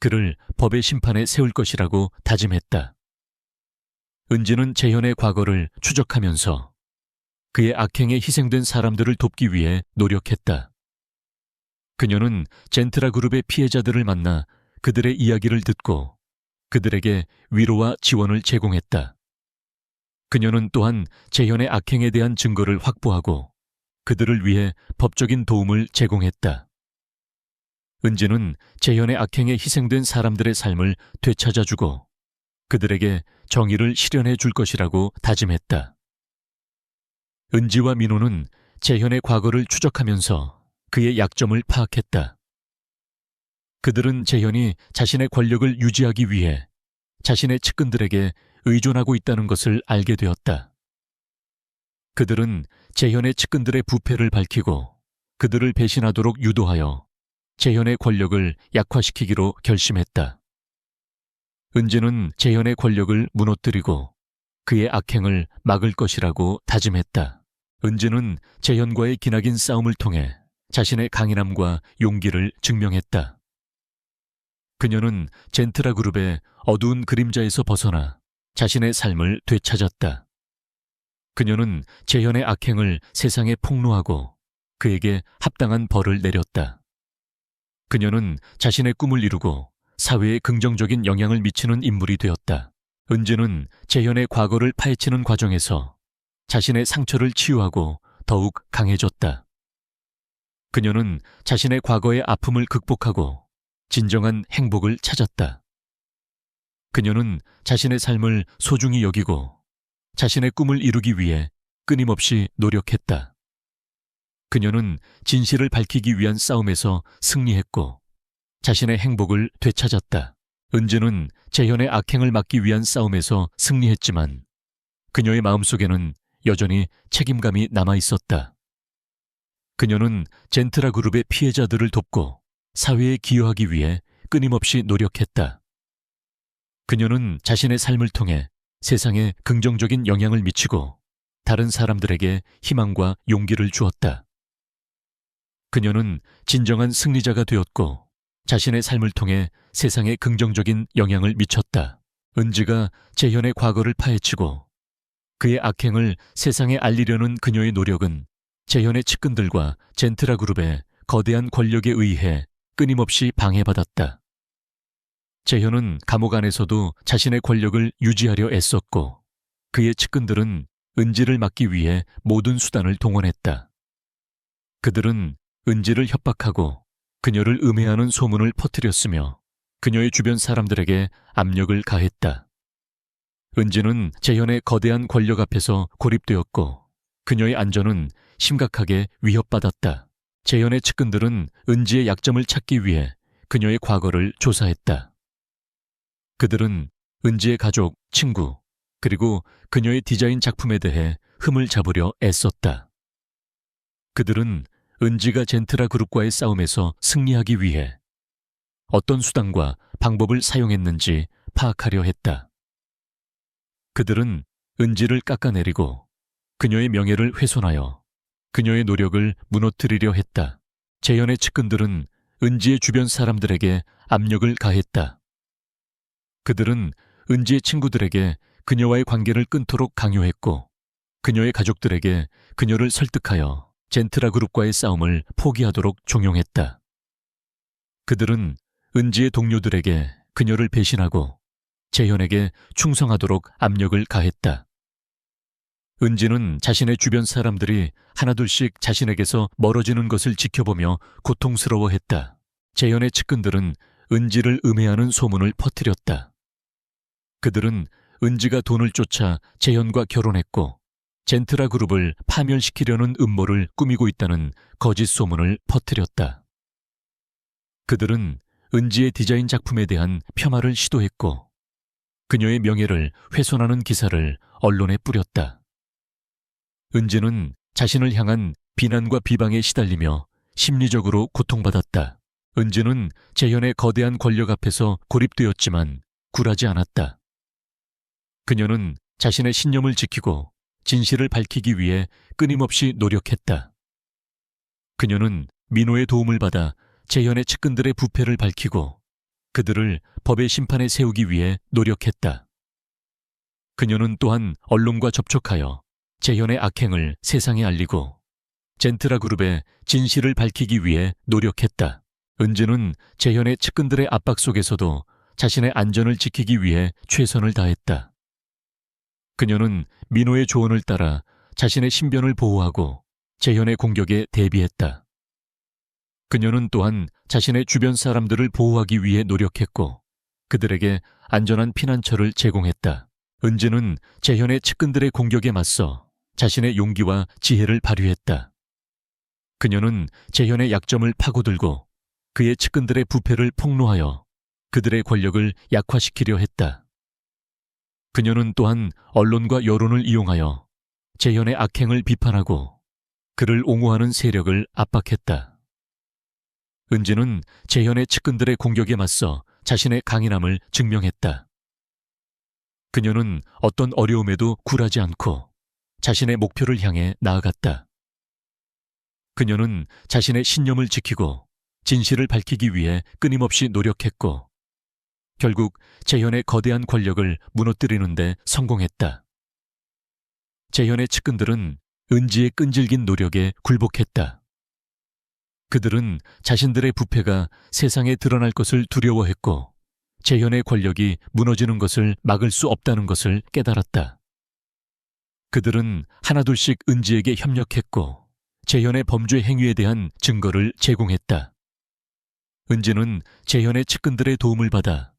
그를 법의 심판에 세울 것이라고 다짐했다. 은지는 재현의 과거를 추적하면서 그의 악행에 희생된 사람들을 돕기 위해 노력했다. 그녀는 젠트라 그룹의 피해자들을 만나 그들의 이야기를 듣고 그들에게 위로와 지원을 제공했다. 그녀는 또한 재현의 악행에 대한 증거를 확보하고 그들을 위해 법적인 도움을 제공했다. 은지는 재현의 악행에 희생된 사람들의 삶을 되찾아주고 그들에게 정의를 실현해 줄 것이라고 다짐했다. 은지와 민호는 재현의 과거를 추적하면서 그의 약점을 파악했다. 그들은 재현이 자신의 권력을 유지하기 위해 자신의 측근들에게 의존하고 있다는 것을 알게 되었다. 그들은 재현의 측근들의 부패를 밝히고 그들을 배신하도록 유도하여 재현의 권력을 약화시키기로 결심했다. 은지는 재현의 권력을 무너뜨리고 그의 악행을 막을 것이라고 다짐했다. 은지는 재현과의 기나긴 싸움을 통해 자신의 강인함과 용기를 증명했다. 그녀는 젠트라 그룹의 어두운 그림자에서 벗어나 자신의 삶을 되찾았다. 그녀는 재현의 악행을 세상에 폭로하고 그에게 합당한 벌을 내렸다. 그녀는 자신의 꿈을 이루고 사회에 긍정적인 영향을 미치는 인물이 되었다. 은지는 재현의 과거를 파헤치는 과정에서 자신의 상처를 치유하고 더욱 강해졌다. 그녀는 자신의 과거의 아픔을 극복하고 진정한 행복을 찾았다. 그녀는 자신의 삶을 소중히 여기고 자신의 꿈을 이루기 위해 끊임없이 노력했다. 그녀는 진실을 밝히기 위한 싸움에서 승리했고 자신의 행복을 되찾았다. 은지는 재현의 악행을 막기 위한 싸움에서 승리했지만 그녀의 마음속에는 여전히 책임감이 남아 있었다. 그녀는 젠트라 그룹의 피해자들을 돕고 사회에 기여하기 위해 끊임없이 노력했다. 그녀는 자신의 삶을 통해 세상에 긍정적인 영향을 미치고 다른 사람들에게 희망과 용기를 주었다. 그녀는 진정한 승리자가 되었고 자신의 삶을 통해 세상에 긍정적인 영향을 미쳤다. 은지가 재현의 과거를 파헤치고 그의 악행을 세상에 알리려는 그녀의 노력은 재현의 측근들과 젠트라 그룹의 거대한 권력에 의해 끊임없이 방해받았다. 재현은 감옥 안에서도 자신의 권력을 유지하려 애썼고 그의 측근들은 은지를 막기 위해 모든 수단을 동원했다. 그들은 은지를 협박하고 그녀를 음해하는 소문을 퍼뜨렸으며 그녀의 주변 사람들에게 압력을 가했다. 은지는 재현의 거대한 권력 앞에서 고립되었고 그녀의 안전은 심각하게 위협받았다. 재현의 측근들은 은지의 약점을 찾기 위해 그녀의 과거를 조사했다. 그들은 은지의 가족, 친구, 그리고 그녀의 디자인 작품에 대해 흠을 잡으려 애썼다. 그들은 은지가 젠트라 그룹과의 싸움에서 승리하기 위해 어떤 수단과 방법을 사용했는지 파악하려 했다. 그들은 은지를 깎아내리고 그녀의 명예를 훼손하여 그녀의 노력을 무너뜨리려 했다. 재현의 측근들은 은지의 주변 사람들에게 압력을 가했다. 그들은 은지의 친구들에게 그녀와의 관계를 끊도록 강요했고 그녀의 가족들에게 그녀를 설득하여 젠트라 그룹과의 싸움을 포기하도록 종용했다. 그들은 은지의 동료들에게 그녀를 배신하고 재현에게 충성하도록 압력을 가했다. 은지는 자신의 주변 사람들이 하나둘씩 자신에게서 멀어지는 것을 지켜보며 고통스러워했다. 재현의 측근들은 은지를 음해하는 소문을 퍼뜨렸다. 그들은 은지가 돈을 쫓아 재현과 결혼했고 젠트라 그룹을 파멸시키려는 음모를 꾸미고 있다는 거짓 소문을 퍼뜨렸다. 그들은 은지의 디자인 작품에 대한 폄하를 시도했고 그녀의 명예를 훼손하는 기사를 언론에 뿌렸다. 은지는 자신을 향한 비난과 비방에 시달리며 심리적으로 고통받았다. 은지는 재현의 거대한 권력 앞에서 고립되었지만 굴하지 않았다. 그녀는 자신의 신념을 지키고 진실을 밝히기 위해 끊임없이 노력했다. 그녀는 민호의 도움을 받아 재현의 측근들의 부패를 밝히고 그들을 법의 심판에 세우기 위해 노력했다. 그녀는 또한 언론과 접촉하여 재현의 악행을 세상에 알리고 젠트라 그룹의 진실을 밝히기 위해 노력했다. 은지는 재현의 측근들의 압박 속에서도 자신의 안전을 지키기 위해 최선을 다했다. 그녀는 민호의 조언을 따라 자신의 신변을 보호하고 재현의 공격에 대비했다. 그녀는 또한 자신의 주변 사람들을 보호하기 위해 노력했고 그들에게 안전한 피난처를 제공했다. 은지는 재현의 측근들의 공격에 맞서 자신의 용기와 지혜를 발휘했다. 그녀는 재현의 약점을 파고들고 그의 측근들의 부패를 폭로하여 그들의 권력을 약화시키려 했다. 그녀는 또한 언론과 여론을 이용하여 재현의 악행을 비판하고 그를 옹호하는 세력을 압박했다. 은지는 재현의 측근들의 공격에 맞서 자신의 강인함을 증명했다. 그녀는 어떤 어려움에도 굴하지 않고 자신의 목표를 향해 나아갔다. 그녀는 자신의 신념을 지키고 진실을 밝히기 위해 끊임없이 노력했고 결국 재현의 거대한 권력을 무너뜨리는 데 성공했다. 재현의 측근들은 은지의 끈질긴 노력에 굴복했다. 그들은 자신들의 부패가 세상에 드러날 것을 두려워했고 재현의 권력이 무너지는 것을 막을 수 없다는 것을 깨달았다. 그들은 하나둘씩 은지에게 협력했고 재현의 범죄 행위에 대한 증거를 제공했다. 은지는 재현의 측근들의 도움을 받아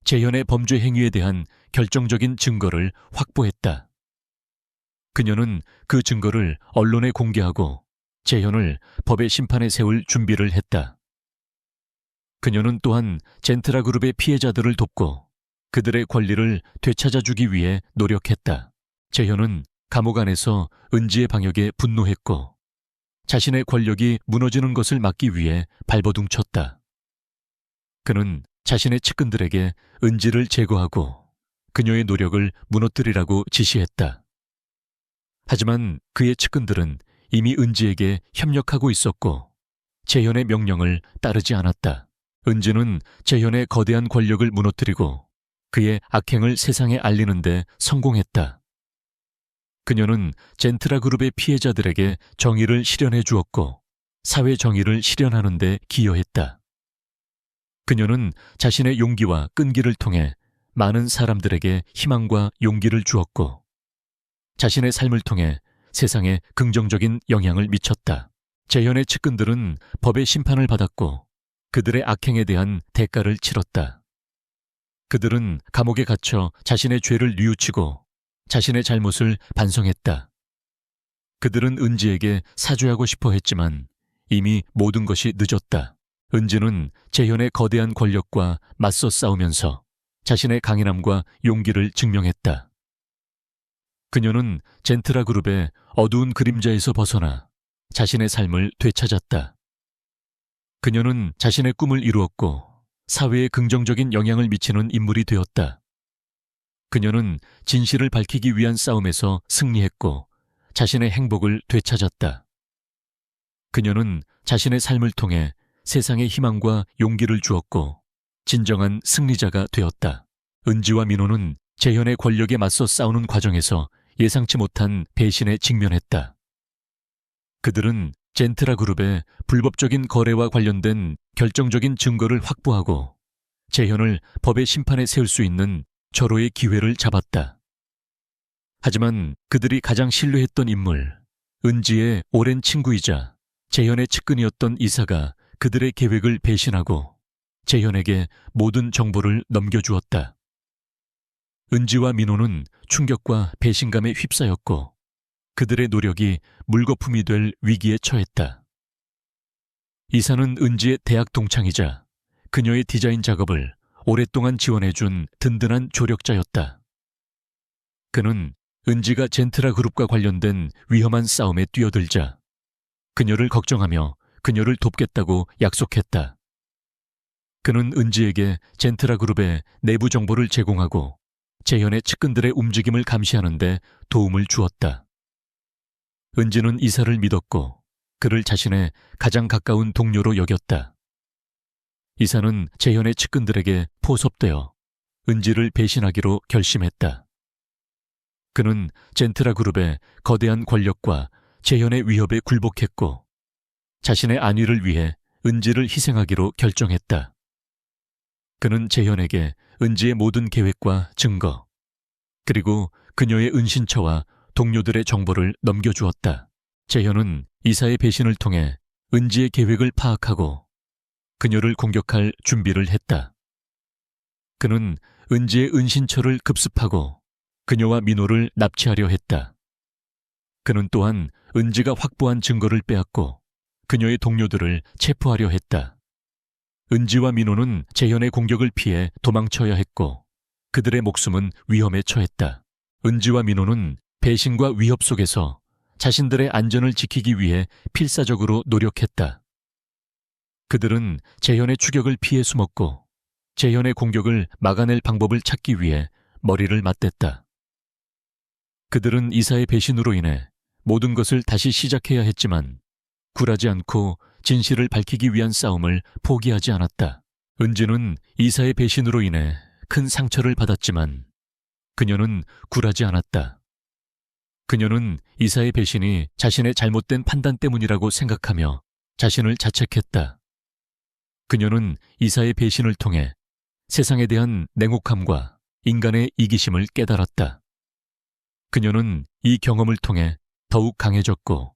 재현의 범죄 행위에 대한 결정적인 증거를 확보했다. 그녀는 그 증거를 언론에 공개하고 재현을 법의 심판에 세울 준비를 했다. 그녀는 또한 젠트라 그룹의 피해자들을 돕고 그들의 권리를 되찾아주기 위해 노력했다. 재현은 감옥 안에서 은지의 방역에 분노했고 자신의 권력이 무너지는 것을 막기 위해 발버둥쳤다. 그는 자신의 측근들에게 은지를 제거하고 그녀의 노력을 무너뜨리라고 지시했다. 하지만 그의 측근들은 이미 은지에게 협력하고 있었고 재현의 명령을 따르지 않았다. 은지는 재현의 거대한 권력을 무너뜨리고 그의 악행을 세상에 알리는 데 성공했다. 그녀는 젠트라 그룹의 피해자들에게 정의를 실현해 주었고 사회 정의를 실현하는 데 기여했다. 그녀는 자신의 용기와 끈기를 통해 많은 사람들에게 희망과 용기를 주었고 자신의 삶을 통해 세상에 긍정적인 영향을 미쳤다. 재현의 측근들은 법의 심판을 받았고 그들의 악행에 대한 대가를 치렀다. 그들은 감옥에 갇혀 자신의 죄를 뉘우치고 자신의 잘못을 반성했다. 그들은 은지에게 사죄하고 싶어 했지만 이미 모든 것이 늦었다. 은지는 재현의 거대한 권력과 맞서 싸우면서 자신의 강인함과 용기를 증명했다. 그녀는 젠트라 그룹의 어두운 그림자에서 벗어나 자신의 삶을 되찾았다. 그녀는 자신의 꿈을 이루었고 사회에 긍정적인 영향을 미치는 인물이 되었다. 그녀는 진실을 밝히기 위한 싸움에서 승리했고 자신의 행복을 되찾았다. 그녀는 자신의 삶을 통해 세상에 희망과 용기를 주었고 진정한 승리자가 되었다. 은지와 민호는 재현의 권력에 맞서 싸우는 과정에서 예상치 못한 배신에 직면했다. 그들은 젠트라 그룹의 불법적인 거래와 관련된 결정적인 증거를 확보하고 재현을 법의 심판에 세울 수 있는 절호의 기회를 잡았다. 하지만 그들이 가장 신뢰했던 인물, 은지의 오랜 친구이자 재현의 측근이었던 이사가 그들의 계획을 배신하고 재현에게 모든 정보를 넘겨주었다. 은지와 민호는 충격과 배신감에 휩싸였고 그들의 노력이 물거품이 될 위기에 처했다. 이사는 은지의 대학 동창이자 그녀의 디자인 작업을 오랫동안 지원해준 든든한 조력자였다. 그는 은지가 젠트라 그룹과 관련된 위험한 싸움에 뛰어들자 그녀를 걱정하며 그녀를 돕겠다고 약속했다. 그는 은지에게 젠트라 그룹의 내부 정보를 제공하고 재현의 측근들의 움직임을 감시하는 데 도움을 주었다. 은지는 이사를 믿었고 그를 자신의 가장 가까운 동료로 여겼다. 이사는 재현의 측근들에게 포섭되어 은지를 배신하기로 결심했다. 그는 젠트라 그룹의 거대한 권력과 재현의 위협에 굴복했고 자신의 안위를 위해 은지를 희생하기로 결정했다. 그는 재현에게 은지의 모든 계획과 증거, 그리고 그녀의 은신처와 동료들의 정보를 넘겨주었다. 재현은 이사의 배신을 통해 은지의 계획을 파악하고 그녀를 공격할 준비를 했다. 그는 은지의 은신처를 급습하고 그녀와 민호를 납치하려 했다. 그는 또한 은지가 확보한 증거를 빼앗고 그녀의 동료들을 체포하려 했다. 은지와 민호는 재현의 공격을 피해 도망쳐야 했고 그들의 목숨은 위험에 처했다. 은지와 민호는 배신과 위협 속에서 자신들의 안전을 지키기 위해 필사적으로 노력했다. 그들은 재현의 추격을 피해 숨었고 재현의 공격을 막아낼 방법을 찾기 위해 머리를 맞댔다. 그들은 이사의 배신으로 인해 모든 것을 다시 시작해야 했지만 굴하지 않고 진실을 밝히기 위한 싸움을 포기하지 않았다. 은지는 이사의 배신으로 인해 큰 상처를 받았지만 그녀는 굴하지 않았다. 그녀는 이사의 배신이 자신의 잘못된 판단 때문이라고 생각하며 자신을 자책했다. 그녀는 이사의 배신을 통해 세상에 대한 냉혹함과 인간의 이기심을 깨달았다. 그녀는 이 경험을 통해 더욱 강해졌고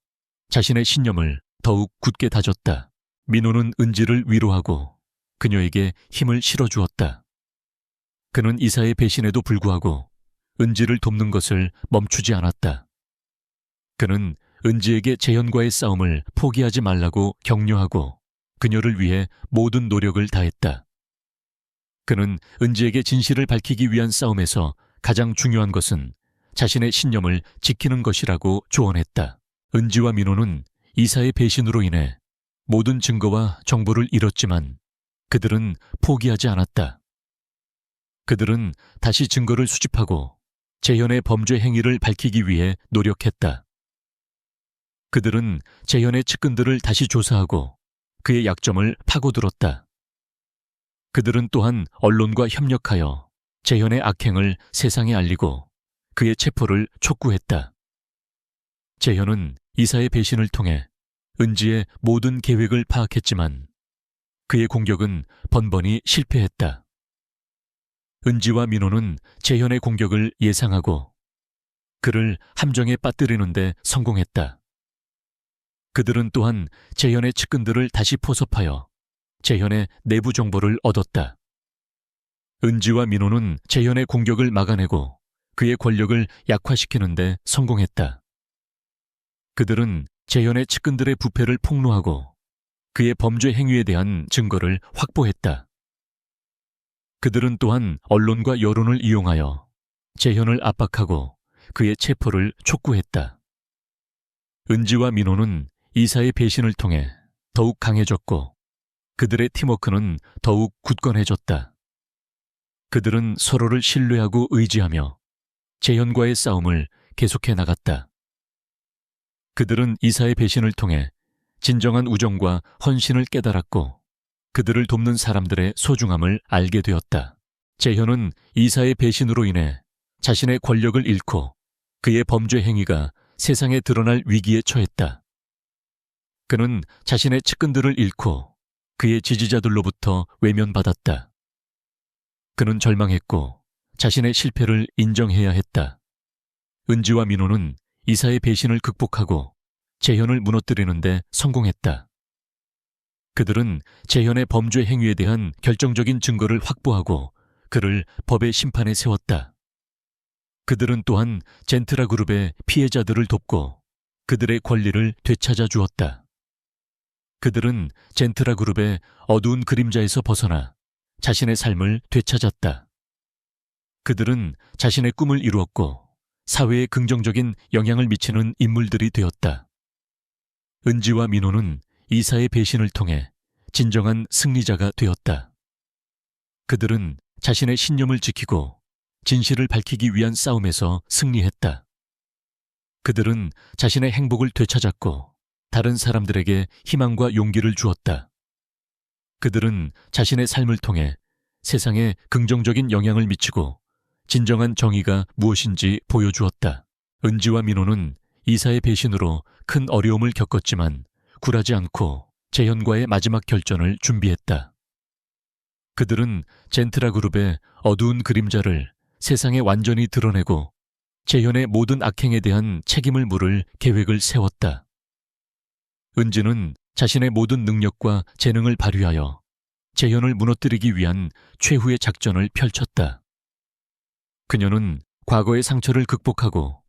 자신의 신념을 더욱 굳게 다졌다. 민호는 은지를 위로하고 그녀에게 힘을 실어주었다. 그는 이사의 배신에도 불구하고 은지를 돕는 것을 멈추지 않았다. 그는 은지에게 재현과의 싸움을 포기하지 말라고 격려하고 그녀를 위해 모든 노력을 다했다. 그는 은지에게 진실을 밝히기 위한 싸움에서 가장 중요한 것은 자신의 신념을 지키는 것이라고 조언했다. 은지와 민호는 이사의 배신으로 인해 모든 증거와 정보를 잃었지만 그들은 포기하지 않았다. 그들은 다시 증거를 수집하고 재현의 범죄 행위를 밝히기 위해 노력했다. 그들은 재현의 측근들을 다시 조사하고 그의 약점을 파고들었다. 그들은 또한 언론과 협력하여 재현의 악행을 세상에 알리고 그의 체포를 촉구했다. 재현은 이사의 배신을 통해 은지의 모든 계획을 파악했지만 그의 공격은 번번이 실패했다. 은지와 민호는 재현의 공격을 예상하고 그를 함정에 빠뜨리는 데 성공했다. 그들은 또한 재현의 측근들을 다시 포섭하여 재현의 내부 정보를 얻었다. 은지와 민호는 재현의 공격을 막아내고 그의 권력을 약화시키는 데 성공했다. 그들은 재현의 측근들의 부패를 폭로하고 그의 범죄 행위에 대한 증거를 확보했다. 그들은 또한 언론과 여론을 이용하여 재현을 압박하고 그의 체포를 촉구했다. 은지와 민호는 이사의 배신을 통해 더욱 강해졌고 그들의 팀워크는 더욱 굳건해졌다. 그들은 서로를 신뢰하고 의지하며 재현과의 싸움을 계속해 나갔다. 그들은 이사의 배신을 통해 진정한 우정과 헌신을 깨달았고 그들을 돕는 사람들의 소중함을 알게 되었다. 재현은 이사의 배신으로 인해 자신의 권력을 잃고 그의 범죄 행위가 세상에 드러날 위기에 처했다. 그는 자신의 측근들을 잃고 그의 지지자들로부터 외면받았다. 그는 절망했고 자신의 실패를 인정해야 했다. 은지와 민호는 이사의 배신을 극복하고 재현을 무너뜨리는 데 성공했다. 그들은 재현의 범죄 행위에 대한 결정적인 증거를 확보하고 그를 법의 심판에 세웠다. 그들은 또한 젠트라 그룹의 피해자들을 돕고 그들의 권리를 되찾아 주었다. 그들은 젠트라 그룹의 어두운 그림자에서 벗어나 자신의 삶을 되찾았다. 그들은 자신의 꿈을 이루었고 사회에 긍정적인 영향을 미치는 인물들이 되었다. 은지와 민호는 이사의 배신을 통해 진정한 승리자가 되었다. 그들은 자신의 신념을 지키고 진실을 밝히기 위한 싸움에서 승리했다. 그들은 자신의 행복을 되찾았고 다른 사람들에게 희망과 용기를 주었다. 그들은 자신의 삶을 통해 세상에 긍정적인 영향을 미치고 진정한 정의가 무엇인지 보여주었다. 은지와 민호는 이사의 배신으로 큰 어려움을 겪었지만 굴하지 않고 재현과의 마지막 결전을 준비했다. 그들은 젠트라 그룹의 어두운 그림자를 세상에 완전히 드러내고 재현의 모든 악행에 대한 책임을 물을 계획을 세웠다. 은지는 자신의 모든 능력과 재능을 발휘하여 재현을 무너뜨리기 위한 최후의 작전을 펼쳤다. 그녀는 과거의 상처를 극복하고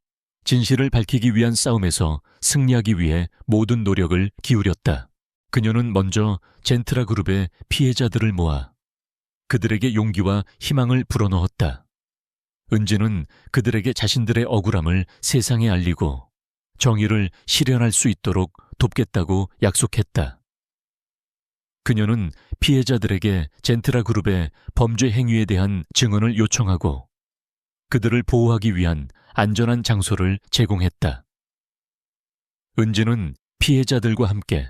진실을 밝히기 위한 싸움에서 승리하기 위해 모든 노력을 기울였다. 그녀는 먼저 젠트라 그룹의 피해자들을 모아 그들에게 용기와 희망을 불어넣었다. 은지는 그들에게 자신들의 억울함을 세상에 알리고 정의를 실현할 수 있도록 돕겠다고 약속했다. 그녀는 피해자들에게 젠트라 그룹의 범죄 행위에 대한 증언을 요청하고 그들을 보호하기 위한 안전한 장소를 제공했다. 은지는 피해자들과 함께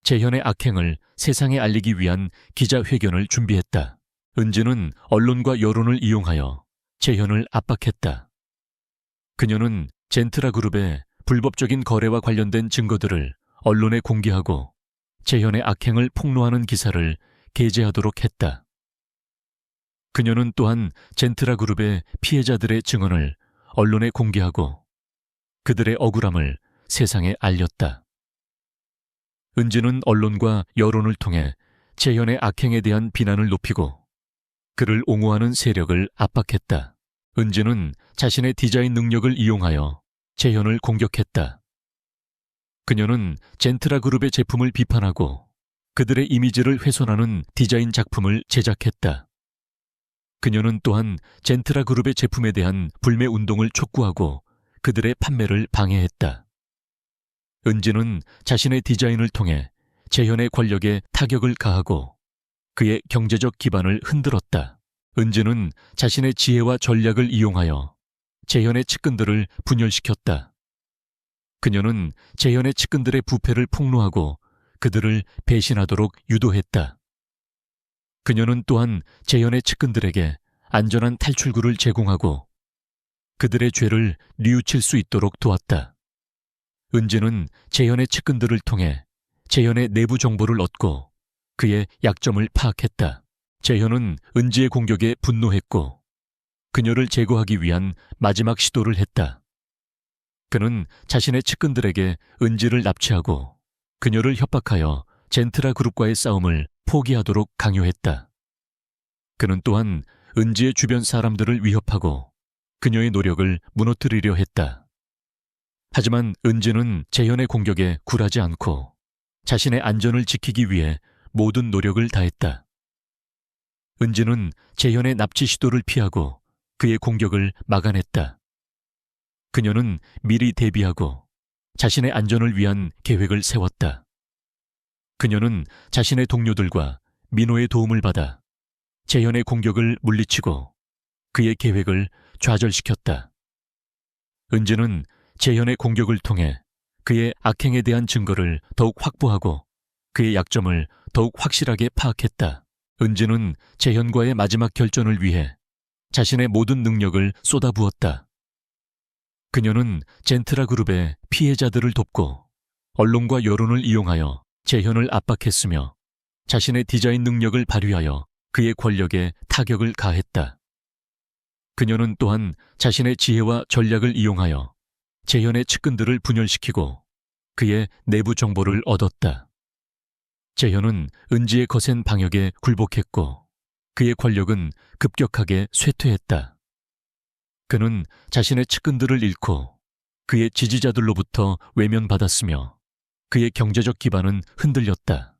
재현의 악행을 세상에 알리기 위한 기자회견을 준비했다. 은지는 언론과 여론을 이용하여 재현을 압박했다. 그녀는 젠트라 그룹의 불법적인 거래와 관련된 증거들을 언론에 공개하고 재현의 악행을 폭로하는 기사를 게재하도록 했다. 그녀는 또한 젠트라 그룹의 피해자들의 증언을 언론에 공개하고 그들의 억울함을 세상에 알렸다. 은지는 언론과 여론을 통해 재현의 악행에 대한 비난을 높이고 그를 옹호하는 세력을 압박했다. 은지는 자신의 디자인 능력을 이용하여 재현을 공격했다. 그녀는 젠트라 그룹의 제품을 비판하고 그들의 이미지를 훼손하는 디자인 작품을 제작했다. 그녀는 또한 젠트라 그룹의 제품에 대한 불매 운동을 촉구하고 그들의 판매를 방해했다. 은지는 자신의 디자인을 통해 재현의 권력에 타격을 가하고 그의 경제적 기반을 흔들었다. 은지는 자신의 지혜와 전략을 이용하여 재현의 측근들을 분열시켰다. 그녀는 재현의 측근들의 부패를 폭로하고 그들을 배신하도록 유도했다. 그녀는 또한 재현의 측근들에게 안전한 탈출구를 제공하고 그들의 죄를 뉘우칠 수 있도록 도왔다. 은지는 재현의 측근들을 통해 재현의 내부 정보를 얻고 그의 약점을 파악했다. 재현은 은지의 공격에 분노했고 그녀를 제거하기 위한 마지막 시도를 했다. 그는 자신의 측근들에게 은지를 납치하고 그녀를 협박하여 젠트라 그룹과의 싸움을 포기하도록 강요했다. 그는 또한 은지의 주변 사람들을 위협하고 그녀의 노력을 무너뜨리려 했다. 하지만 은지는 재현의 공격에 굴하지 않고 자신의 안전을 지키기 위해 모든 노력을 다했다. 은지는 재현의 납치 시도를 피하고 그의 공격을 막아냈다. 그녀는 미리 대비하고 자신의 안전을 위한 계획을 세웠다. 그녀는 자신의 동료들과 민호의 도움을 받아 재현의 공격을 물리치고 그의 계획을 좌절시켰다. 은지는 재현의 공격을 통해 그의 악행에 대한 증거를 더욱 확보하고 그의 약점을 더욱 확실하게 파악했다. 은지는 재현과의 마지막 결전을 위해 자신의 모든 능력을 쏟아부었다. 그녀는 젠트라 그룹의 피해자들을 돕고 언론과 여론을 이용하여 재현을 압박했으며 자신의 디자인 능력을 발휘하여 그의 권력에 타격을 가했다. 그녀는 또한 자신의 지혜와 전략을 이용하여 재현의 측근들을 분열시키고 그의 내부 정보를 얻었다. 재현은 은지의 거센 방역에 굴복했고 그의 권력은 급격하게 쇠퇴했다. 그는 자신의 측근들을 잃고 그의 지지자들로부터 외면받았으며 그의 경제적 기반은 흔들렸다.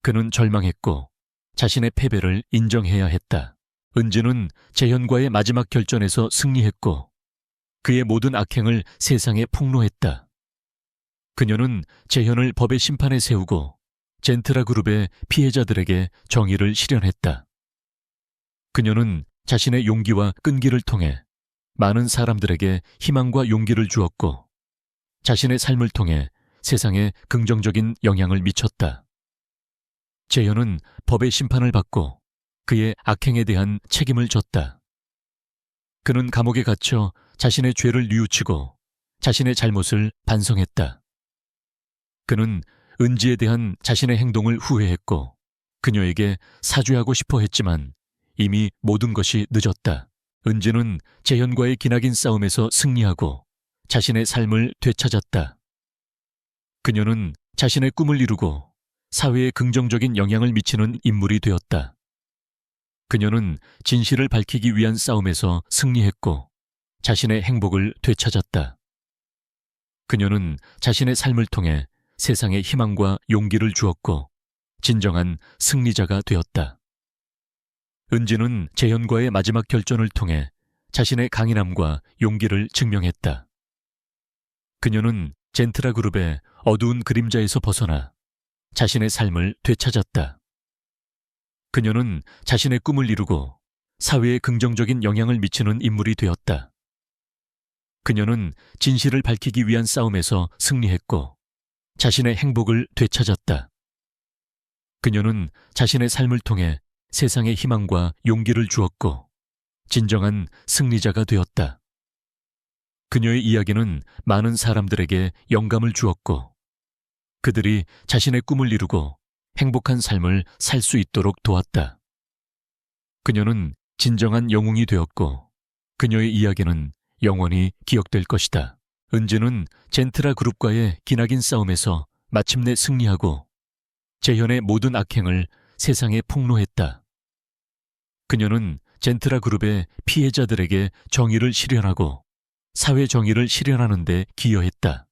그는 절망했고 자신의 패배를 인정해야 했다. 은지는 재현과의 마지막 결전에서 승리했고 그의 모든 악행을 세상에 폭로했다. 그녀는 재현을 법의 심판에 세우고 젠트라 그룹의 피해자들에게 정의를 실현했다. 그녀는 자신의 용기와 끈기를 통해 많은 사람들에게 희망과 용기를 주었고 자신의 삶을 통해 세상에 긍정적인 영향을 미쳤다. 재현은 법의 심판을 받고 그의 악행에 대한 책임을 졌다. 그는 감옥에 갇혀 자신의 죄를 뉘우치고 자신의 잘못을 반성했다. 그는 은지에 대한 자신의 행동을 후회했고 그녀에게 사죄하고 싶어 했지만 이미 모든 것이 늦었다. 은지는 재현과의 기나긴 싸움에서 승리하고 자신의 삶을 되찾았다. 그녀는 자신의 꿈을 이루고 사회에 긍정적인 영향을 미치는 인물이 되었다. 그녀는 진실을 밝히기 위한 싸움에서 승리했고 자신의 행복을 되찾았다. 그녀는 자신의 삶을 통해 세상에 희망과 용기를 주었고 진정한 승리자가 되었다. 은지는 재현과의 마지막 결전을 통해 자신의 강인함과 용기를 증명했다. 그녀는 젠트라 그룹의 어두운 그림자에서 벗어나 자신의 삶을 되찾았다. 그녀는 자신의 꿈을 이루고 사회에 긍정적인 영향을 미치는 인물이 되었다. 그녀는 진실을 밝히기 위한 싸움에서 승리했고 자신의 행복을 되찾았다. 그녀는 자신의 삶을 통해 세상에 희망과 용기를 주었고 진정한 승리자가 되었다. 그녀의 이야기는 많은 사람들에게 영감을 주었고 그들이 자신의 꿈을 이루고 행복한 삶을 살 수 있도록 도왔다. 그녀는 진정한 영웅이 되었고 그녀의 이야기는 영원히 기억될 것이다. 은지는 젠트라 그룹과의 기나긴 싸움에서 마침내 승리하고 재현의 모든 악행을 세상에 폭로했다. 그녀는 젠트라 그룹의 피해자들에게 정의를 실현하고 사회 정의를 실현하는 데 기여했다.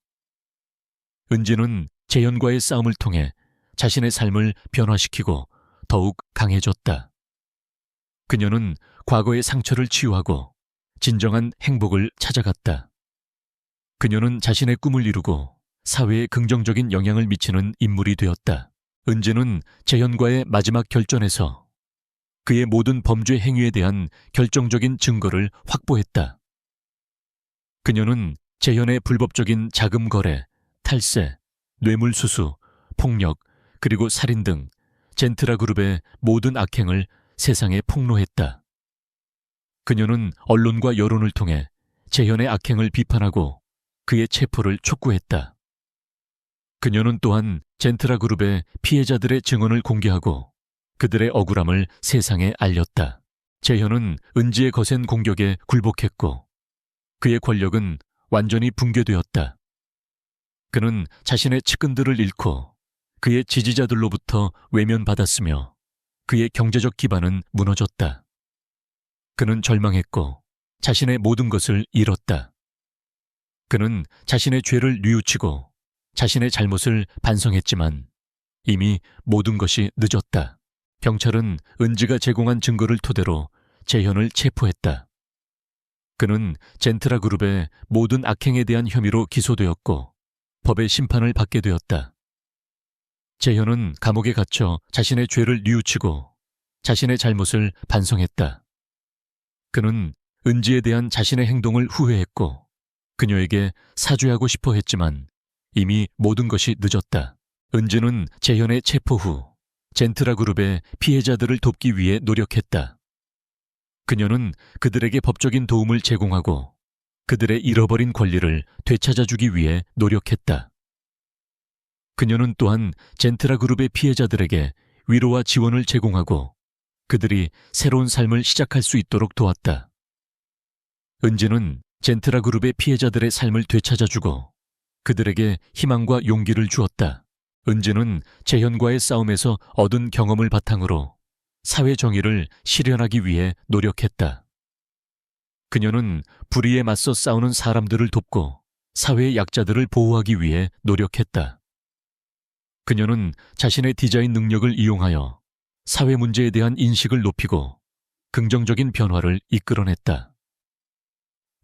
은지는 재현과의 싸움을 통해 자신의 삶을 변화시키고 더욱 강해졌다. 그녀는 과거의 상처를 치유하고 진정한 행복을 찾아갔다. 그녀는 자신의 꿈을 이루고 사회에 긍정적인 영향을 미치는 인물이 되었다. 은지는 재현과의 마지막 결전에서 그의 모든 범죄 행위에 대한 결정적인 증거를 확보했다. 그녀는 재현의 불법적인 자금 거래, 탈세, 뇌물수수, 폭력, 그리고 살인 등 젠트라 그룹의 모든 악행을 세상에 폭로했다. 그녀는 언론과 여론을 통해 재현의 악행을 비판하고 그의 체포를 촉구했다. 그녀는 또한 젠트라 그룹의 피해자들의 증언을 공개하고 그들의 억울함을 세상에 알렸다. 재현은 은지의 거센 공격에 굴복했고 그의 권력은 완전히 붕괴되었다. 그는 자신의 측근들을 잃고 그의 지지자들로부터 외면받았으며 그의 경제적 기반은 무너졌다. 그는 절망했고 자신의 모든 것을 잃었다. 그는 자신의 죄를 뉘우치고 자신의 잘못을 반성했지만 이미 모든 것이 늦었다. 경찰은 은지가 제공한 증거를 토대로 재현을 체포했다. 그는 젠트라 그룹의 모든 악행에 대한 혐의로 기소되었고 법의 심판을 받게 되었다. 재현은 감옥에 갇혀 자신의 죄를 뉘우치고 자신의 잘못을 반성했다. 그는 은지에 대한 자신의 행동을 후회했고 그녀에게 사죄하고 싶어 했지만 이미 모든 것이 늦었다. 은지는 재현의 체포 후 젠트라 그룹의 피해자들을 돕기 위해 노력했다. 그녀는 그들에게 법적인 도움을 제공하고 그들의 잃어버린 권리를 되찾아주기 위해 노력했다. 그녀는 또한 젠트라 그룹의 피해자들에게 위로와 지원을 제공하고 그들이 새로운 삶을 시작할 수 있도록 도왔다. 은지는 젠트라 그룹의 피해자들의 삶을 되찾아주고 그들에게 희망과 용기를 주었다. 은지는 재현과의 싸움에서 얻은 경험을 바탕으로 사회 정의를 실현하기 위해 노력했다. 그녀는 불의에 맞서 싸우는 사람들을 돕고 사회의 약자들을 보호하기 위해 노력했다. 그녀는 자신의 디자인 능력을 이용하여 사회 문제에 대한 인식을 높이고 긍정적인 변화를 이끌어냈다.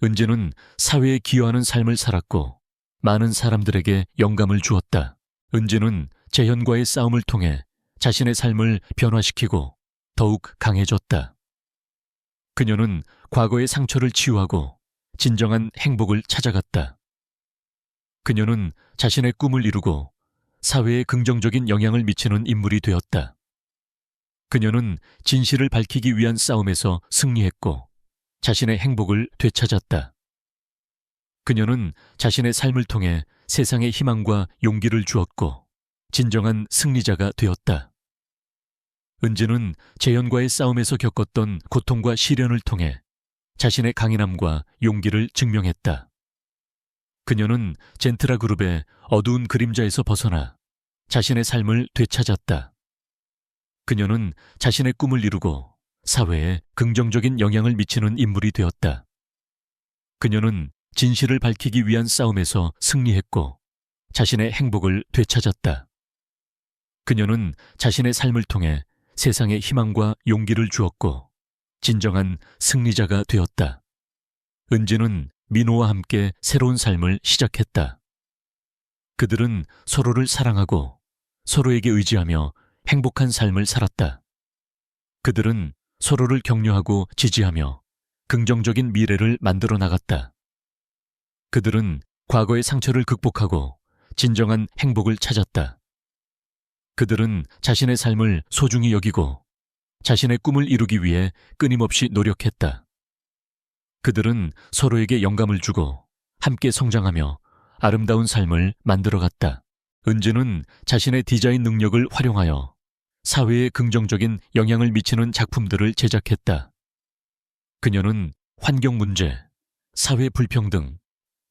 은지는 사회에 기여하는 삶을 살았고 많은 사람들에게 영감을 주었다. 은지는 재현과의 싸움을 통해 자신의 삶을 변화시키고 더욱 강해졌다. 그녀는 과거의 상처를 치유하고 진정한 행복을 찾아갔다. 그녀는 자신의 꿈을 이루고 사회에 긍정적인 영향을 미치는 인물이 되었다. 그녀는 진실을 밝히기 위한 싸움에서 승리했고 자신의 행복을 되찾았다. 그녀는 자신의 삶을 통해 세상에 희망과 용기를 주었고 진정한 승리자가 되었다. 은지는 재현과의 싸움에서 겪었던 고통과 시련을 통해 자신의 강인함과 용기를 증명했다. 그녀는 젠트라 그룹의 어두운 그림자에서 벗어나 자신의 삶을 되찾았다. 그녀는 자신의 꿈을 이루고 사회에 긍정적인 영향을 미치는 인물이 되었다. 그녀는 진실을 밝히기 위한 싸움에서 승리했고 자신의 행복을 되찾았다. 그녀는 자신의 삶을 통해 세상에 희망과 용기를 주었고 진정한 승리자가 되었다. 은지는 민호와 함께 새로운 삶을 시작했다. 그들은 서로를 사랑하고 서로에게 의지하며 행복한 삶을 살았다. 그들은 서로를 격려하고 지지하며 긍정적인 미래를 만들어 나갔다. 그들은 과거의 상처를 극복하고 진정한 행복을 찾았다. 그들은 자신의 삶을 소중히 여기고 자신의 꿈을 이루기 위해 끊임없이 노력했다. 그들은 서로에게 영감을 주고 함께 성장하며 아름다운 삶을 만들어갔다. 은지는 자신의 디자인 능력을 활용하여 사회에 긍정적인 영향을 미치는 작품들을 제작했다. 그녀는 환경 문제, 사회 불평등,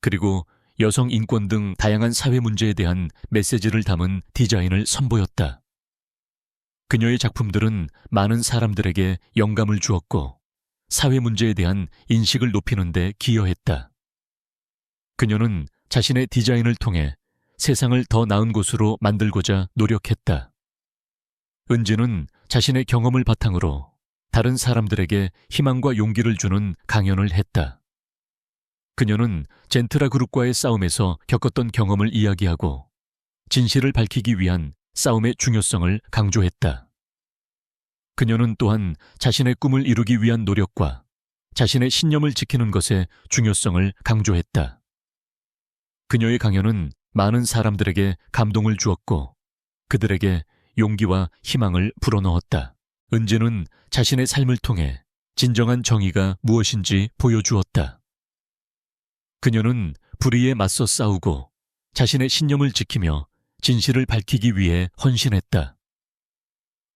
그리고 여성 인권 등 다양한 사회 문제에 대한 메시지를 담은 디자인을 선보였다. 그녀의 작품들은 많은 사람들에게 영감을 주었고 사회 문제에 대한 인식을 높이는 데 기여했다. 그녀는 자신의 디자인을 통해 세상을 더 나은 곳으로 만들고자 노력했다. 은지는 자신의 경험을 바탕으로 다른 사람들에게 희망과 용기를 주는 강연을 했다. 그녀는 젠트라 그룹과의 싸움에서 겪었던 경험을 이야기하고 진실을 밝히기 위한 싸움의 중요성을 강조했다. 그녀는 또한 자신의 꿈을 이루기 위한 노력과 자신의 신념을 지키는 것의 중요성을 강조했다. 그녀의 강연은 많은 사람들에게 감동을 주었고 그들에게 용기와 희망을 불어넣었다. 은지는 자신의 삶을 통해 진정한 정의가 무엇인지 보여주었다. 그녀는 불의에 맞서 싸우고 자신의 신념을 지키며 진실을 밝히기 위해 헌신했다.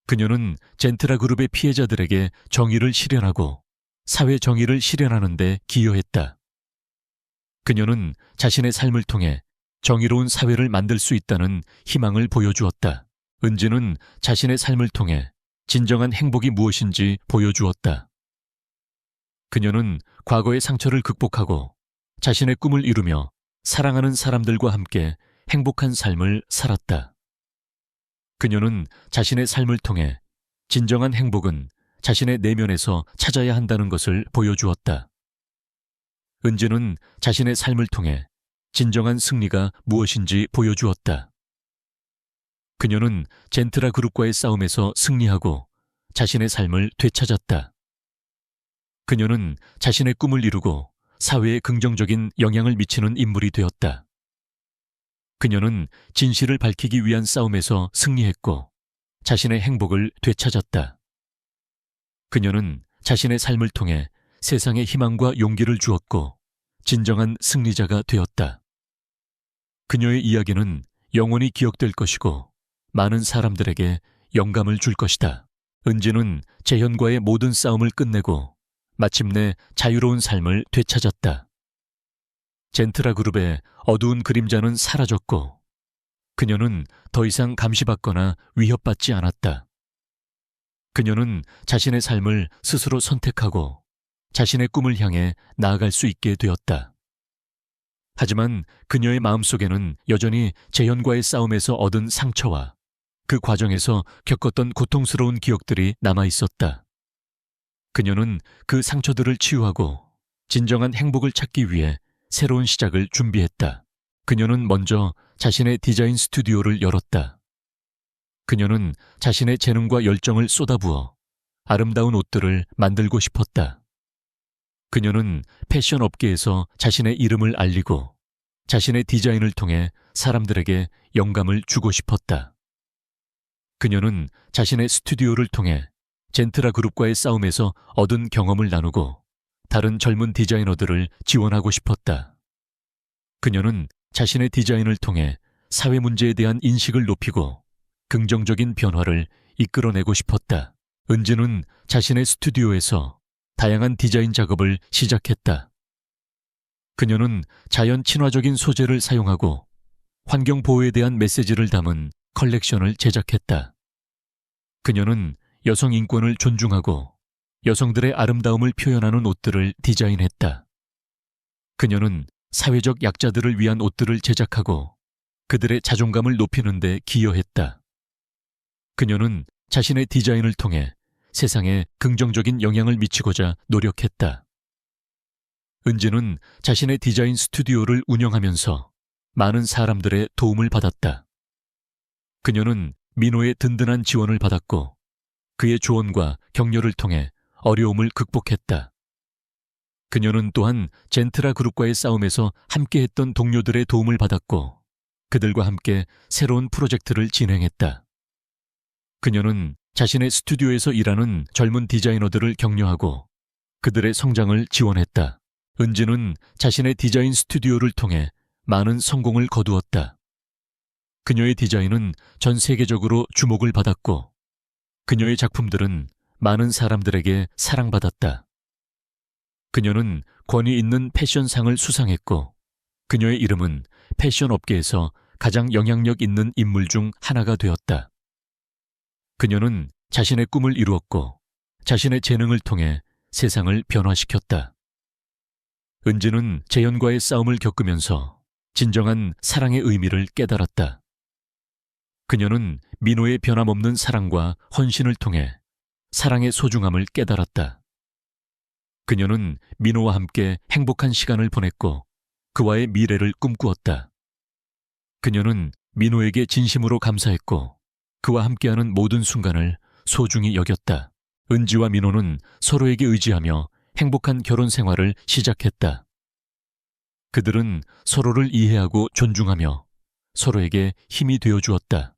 그녀는 젠트라 그룹의 피해자들에게 정의를 실현하고 사회 정의를 실현하는 데 기여했다. 그녀는 자신의 삶을 통해 정의로운 사회를 만들 수 있다는 희망을 보여주었다. 은지는 자신의 삶을 통해 진정한 행복이 무엇인지 보여주었다. 그녀는 과거의 상처를 극복하고 자신의 꿈을 이루며 사랑하는 사람들과 함께 행복한 삶을 살았다. 그녀는 자신의 삶을 통해 진정한 행복은 자신의 내면에서 찾아야 한다는 것을 보여주었다. 은지는 자신의 삶을 통해 진정한 승리가 무엇인지 보여주었다. 그녀는 젠트라 그룹과의 싸움에서 승리하고 자신의 삶을 되찾았다. 그녀는 자신의 꿈을 이루고 사회에 긍정적인 영향을 미치는 인물이 되었다. 그녀는 진실을 밝히기 위한 싸움에서 승리했고 자신의 행복을 되찾았다. 그녀는 자신의 삶을 통해 세상에 희망과 용기를 주었고 진정한 승리자가 되었다. 그녀의 이야기는 영원히 기억될 것이고 많은 사람들에게 영감을 줄 것이다. 은지는 재현과의 모든 싸움을 끝내고 마침내 자유로운 삶을 되찾았다. 젠트라 그룹의 어두운 그림자는 사라졌고 그녀는 더 이상 감시받거나 위협받지 않았다. 그녀는 자신의 삶을 스스로 선택하고 자신의 꿈을 향해 나아갈 수 있게 되었다. 하지만 그녀의 마음속에는 여전히 재현과의 싸움에서 얻은 상처와 그 과정에서 겪었던 고통스러운 기억들이 남아 있었다. 그녀는 그 상처들을 치유하고 진정한 행복을 찾기 위해 새로운 시작을 준비했다. 그녀는 먼저 자신의 디자인 스튜디오를 열었다. 그녀는 자신의 재능과 열정을 쏟아부어 아름다운 옷들을 만들고 싶었다. 그녀는 패션 업계에서 자신의 이름을 알리고 자신의 디자인을 통해 사람들에게 영감을 주고 싶었다. 그녀는 자신의 스튜디오를 통해 젠트라 그룹과의 싸움에서 얻은 경험을 나누고 다른 젊은 디자이너들을 지원하고 싶었다. 그녀는 자신의 디자인을 통해 사회 문제에 대한 인식을 높이고 긍정적인 변화를 이끌어내고 싶었다. 은지는 자신의 스튜디오에서 다양한 디자인 작업을 시작했다. 그녀는 자연 친화적인 소재를 사용하고 환경 보호에 대한 메시지를 담은 컬렉션을 제작했다. 그녀는 여성 인권을 존중하고 여성들의 아름다움을 표현하는 옷들을 디자인했다. 그녀는 사회적 약자들을 위한 옷들을 제작하고 그들의 자존감을 높이는 데 기여했다. 그녀는 자신의 디자인을 통해 세상에 긍정적인 영향을 미치고자 노력했다. 은지는 자신의 디자인 스튜디오를 운영하면서 많은 사람들의 도움을 받았다. 그녀는 민호의 든든한 지원을 받았고 그의 조언과 격려를 통해 어려움을 극복했다. 그녀는 또한 젠트라 그룹과의 싸움에서 함께했던 동료들의 도움을 받았고 그들과 함께 새로운 프로젝트를 진행했다. 그녀는 자신의 스튜디오에서 일하는 젊은 디자이너들을 격려하고 그들의 성장을 지원했다. 은지는 자신의 디자인 스튜디오를 통해 많은 성공을 거두었다. 그녀의 디자인은 전 세계적으로 주목을 받았고 그녀의 작품들은 많은 사람들에게 사랑받았다. 그녀는 권위 있는 패션상을 수상했고 그녀의 이름은 패션 업계에서 가장 영향력 있는 인물 중 하나가 되었다. 그녀는 자신의 꿈을 이루었고 자신의 재능을 통해 세상을 변화시켰다. 은지는 재현과의 싸움을 겪으면서 진정한 사랑의 의미를 깨달았다. 그녀는 민호의 변함없는 사랑과 헌신을 통해 사랑의 소중함을 깨달았다. 그녀는 민호와 함께 행복한 시간을 보냈고 그와의 미래를 꿈꾸었다. 그녀는 민호에게 진심으로 감사했고 그와 함께하는 모든 순간을 소중히 여겼다. 은지와 민호는 서로에게 의지하며 행복한 결혼 생활을 시작했다. 그들은 서로를 이해하고 존중하며 서로에게 힘이 되어 주었다.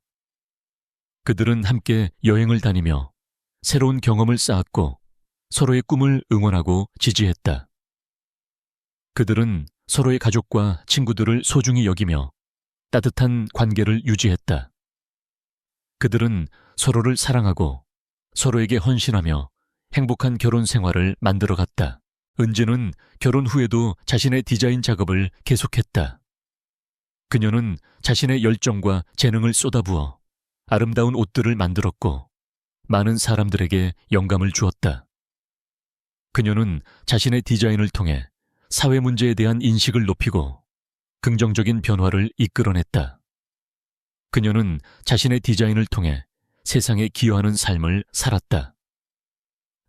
그들은 함께 여행을 다니며 새로운 경험을 쌓았고 서로의 꿈을 응원하고 지지했다. 그들은 서로의 가족과 친구들을 소중히 여기며 따뜻한 관계를 유지했다. 그들은 서로를 사랑하고 서로에게 헌신하며 행복한 결혼 생활을 만들어갔다. 은지는 결혼 후에도 자신의 디자인 작업을 계속했다. 그녀는 자신의 열정과 재능을 쏟아부어 아름다운 옷들을 만들었고 많은 사람들에게 영감을 주었다. 그녀는 자신의 디자인을 통해 사회 문제에 대한 인식을 높이고 긍정적인 변화를 이끌어냈다. 그녀는 자신의 디자인을 통해 세상에 기여하는 삶을 살았다.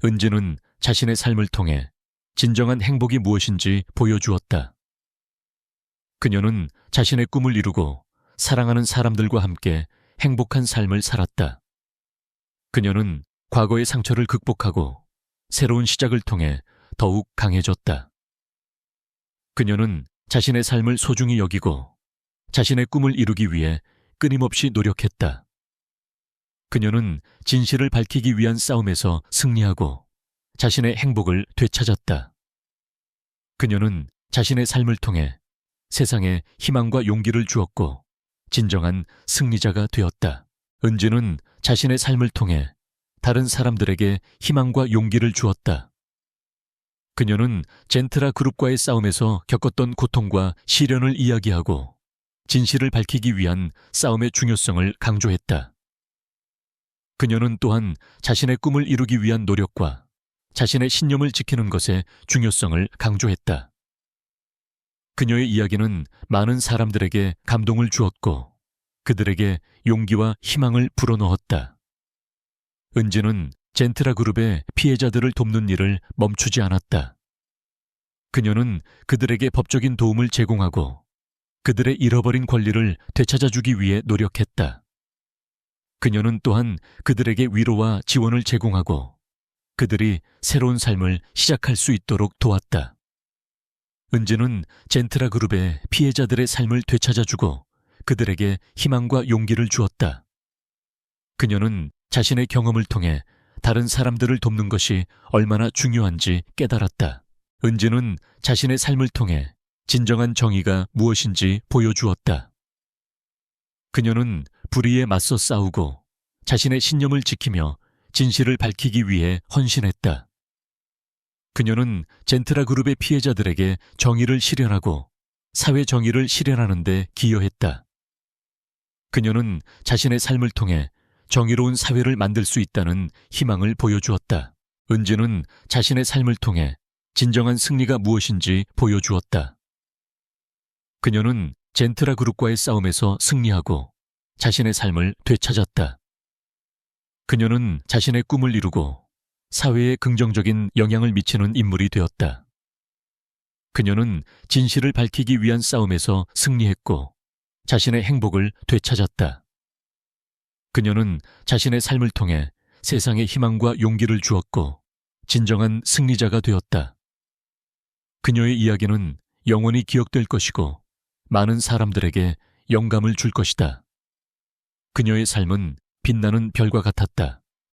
은지는 자신의 삶을 통해 진정한 행복이 무엇인지 보여주었다. 그녀는 자신의 꿈을 이루고 사랑하는 사람들과 함께 행복한 삶을 살았다. 그녀는 과거의 상처를 극복하고 새로운 시작을 통해 더욱 강해졌다. 그녀는 자신의 삶을 소중히 여기고 자신의 꿈을 이루기 위해 끊임없이 노력했다. 그녀는 진실을 밝히기 위한 싸움에서 승리하고 자신의 행복을 되찾았다. 그녀는 자신의 삶을 통해 세상에 희망과 용기를 주었고 진정한 승리자가 되었다. 은지는 자신의 삶을 통해 다른 사람들에게 희망과 용기를 주었다. 그녀는 젠트라 그룹과의 싸움에서 겪었던 고통과 시련을 이야기하고 진실을 밝히기 위한 싸움의 중요성을 강조했다. 그녀는 또한 자신의 꿈을 이루기 위한 노력과 자신의 신념을 지키는 것의 중요성을 강조했다. 그녀의 이야기는 많은 사람들에게 감동을 주었고 그들에게 용기와 희망을 불어넣었다. 은지는 젠트라 그룹의 피해자들을 돕는 일을 멈추지 않았다. 그녀는 그들에게 법적인 도움을 제공하고 그들의 잃어버린 권리를 되찾아주기 위해 노력했다. 그녀는 또한 그들에게 위로와 지원을 제공하고 그들이 새로운 삶을 시작할 수 있도록 도왔다. 은지는 젠트라 그룹의 피해자들의 삶을 되찾아주고 그들에게 희망과 용기를 주었다. 그녀는 자신의 경험을 통해 다른 사람들을 돕는 것이 얼마나 중요한지 깨달았다. 은지는 자신의 삶을 통해 진정한 정의가 무엇인지 보여주었다. 그녀는 불의에 맞서 싸우고 자신의 신념을 지키며 진실을 밝히기 위해 헌신했다. 그녀는 젠트라 그룹의 피해자들에게 정의를 실현하고 사회 정의를 실현하는 데 기여했다. 그녀는 자신의 삶을 통해 정의로운 사회를 만들 수 있다는 희망을 보여주었다. 은지는 자신의 삶을 통해 진정한 승리가 무엇인지 보여주었다. 그녀는 젠트라 그룹과의 싸움에서 승리하고 자신의 삶을 되찾았다. 그녀는 자신의 꿈을 이루고 사회에 긍정적인 영향을 미치는 인물이 되었다. 그녀는 진실을 밝히기 위한 싸움에서 승리했고 자신의 행복을 되찾았다. 그녀는 자신의 삶을 통해 세상에 희망과 용기를 주었고 진정한 승리자가 되었다. 그녀의 이야기는 영원히 기억될 것이고 많은 사람들에게 영감을 줄 것이다. 그녀의 삶은 빛나는 별과 같았다.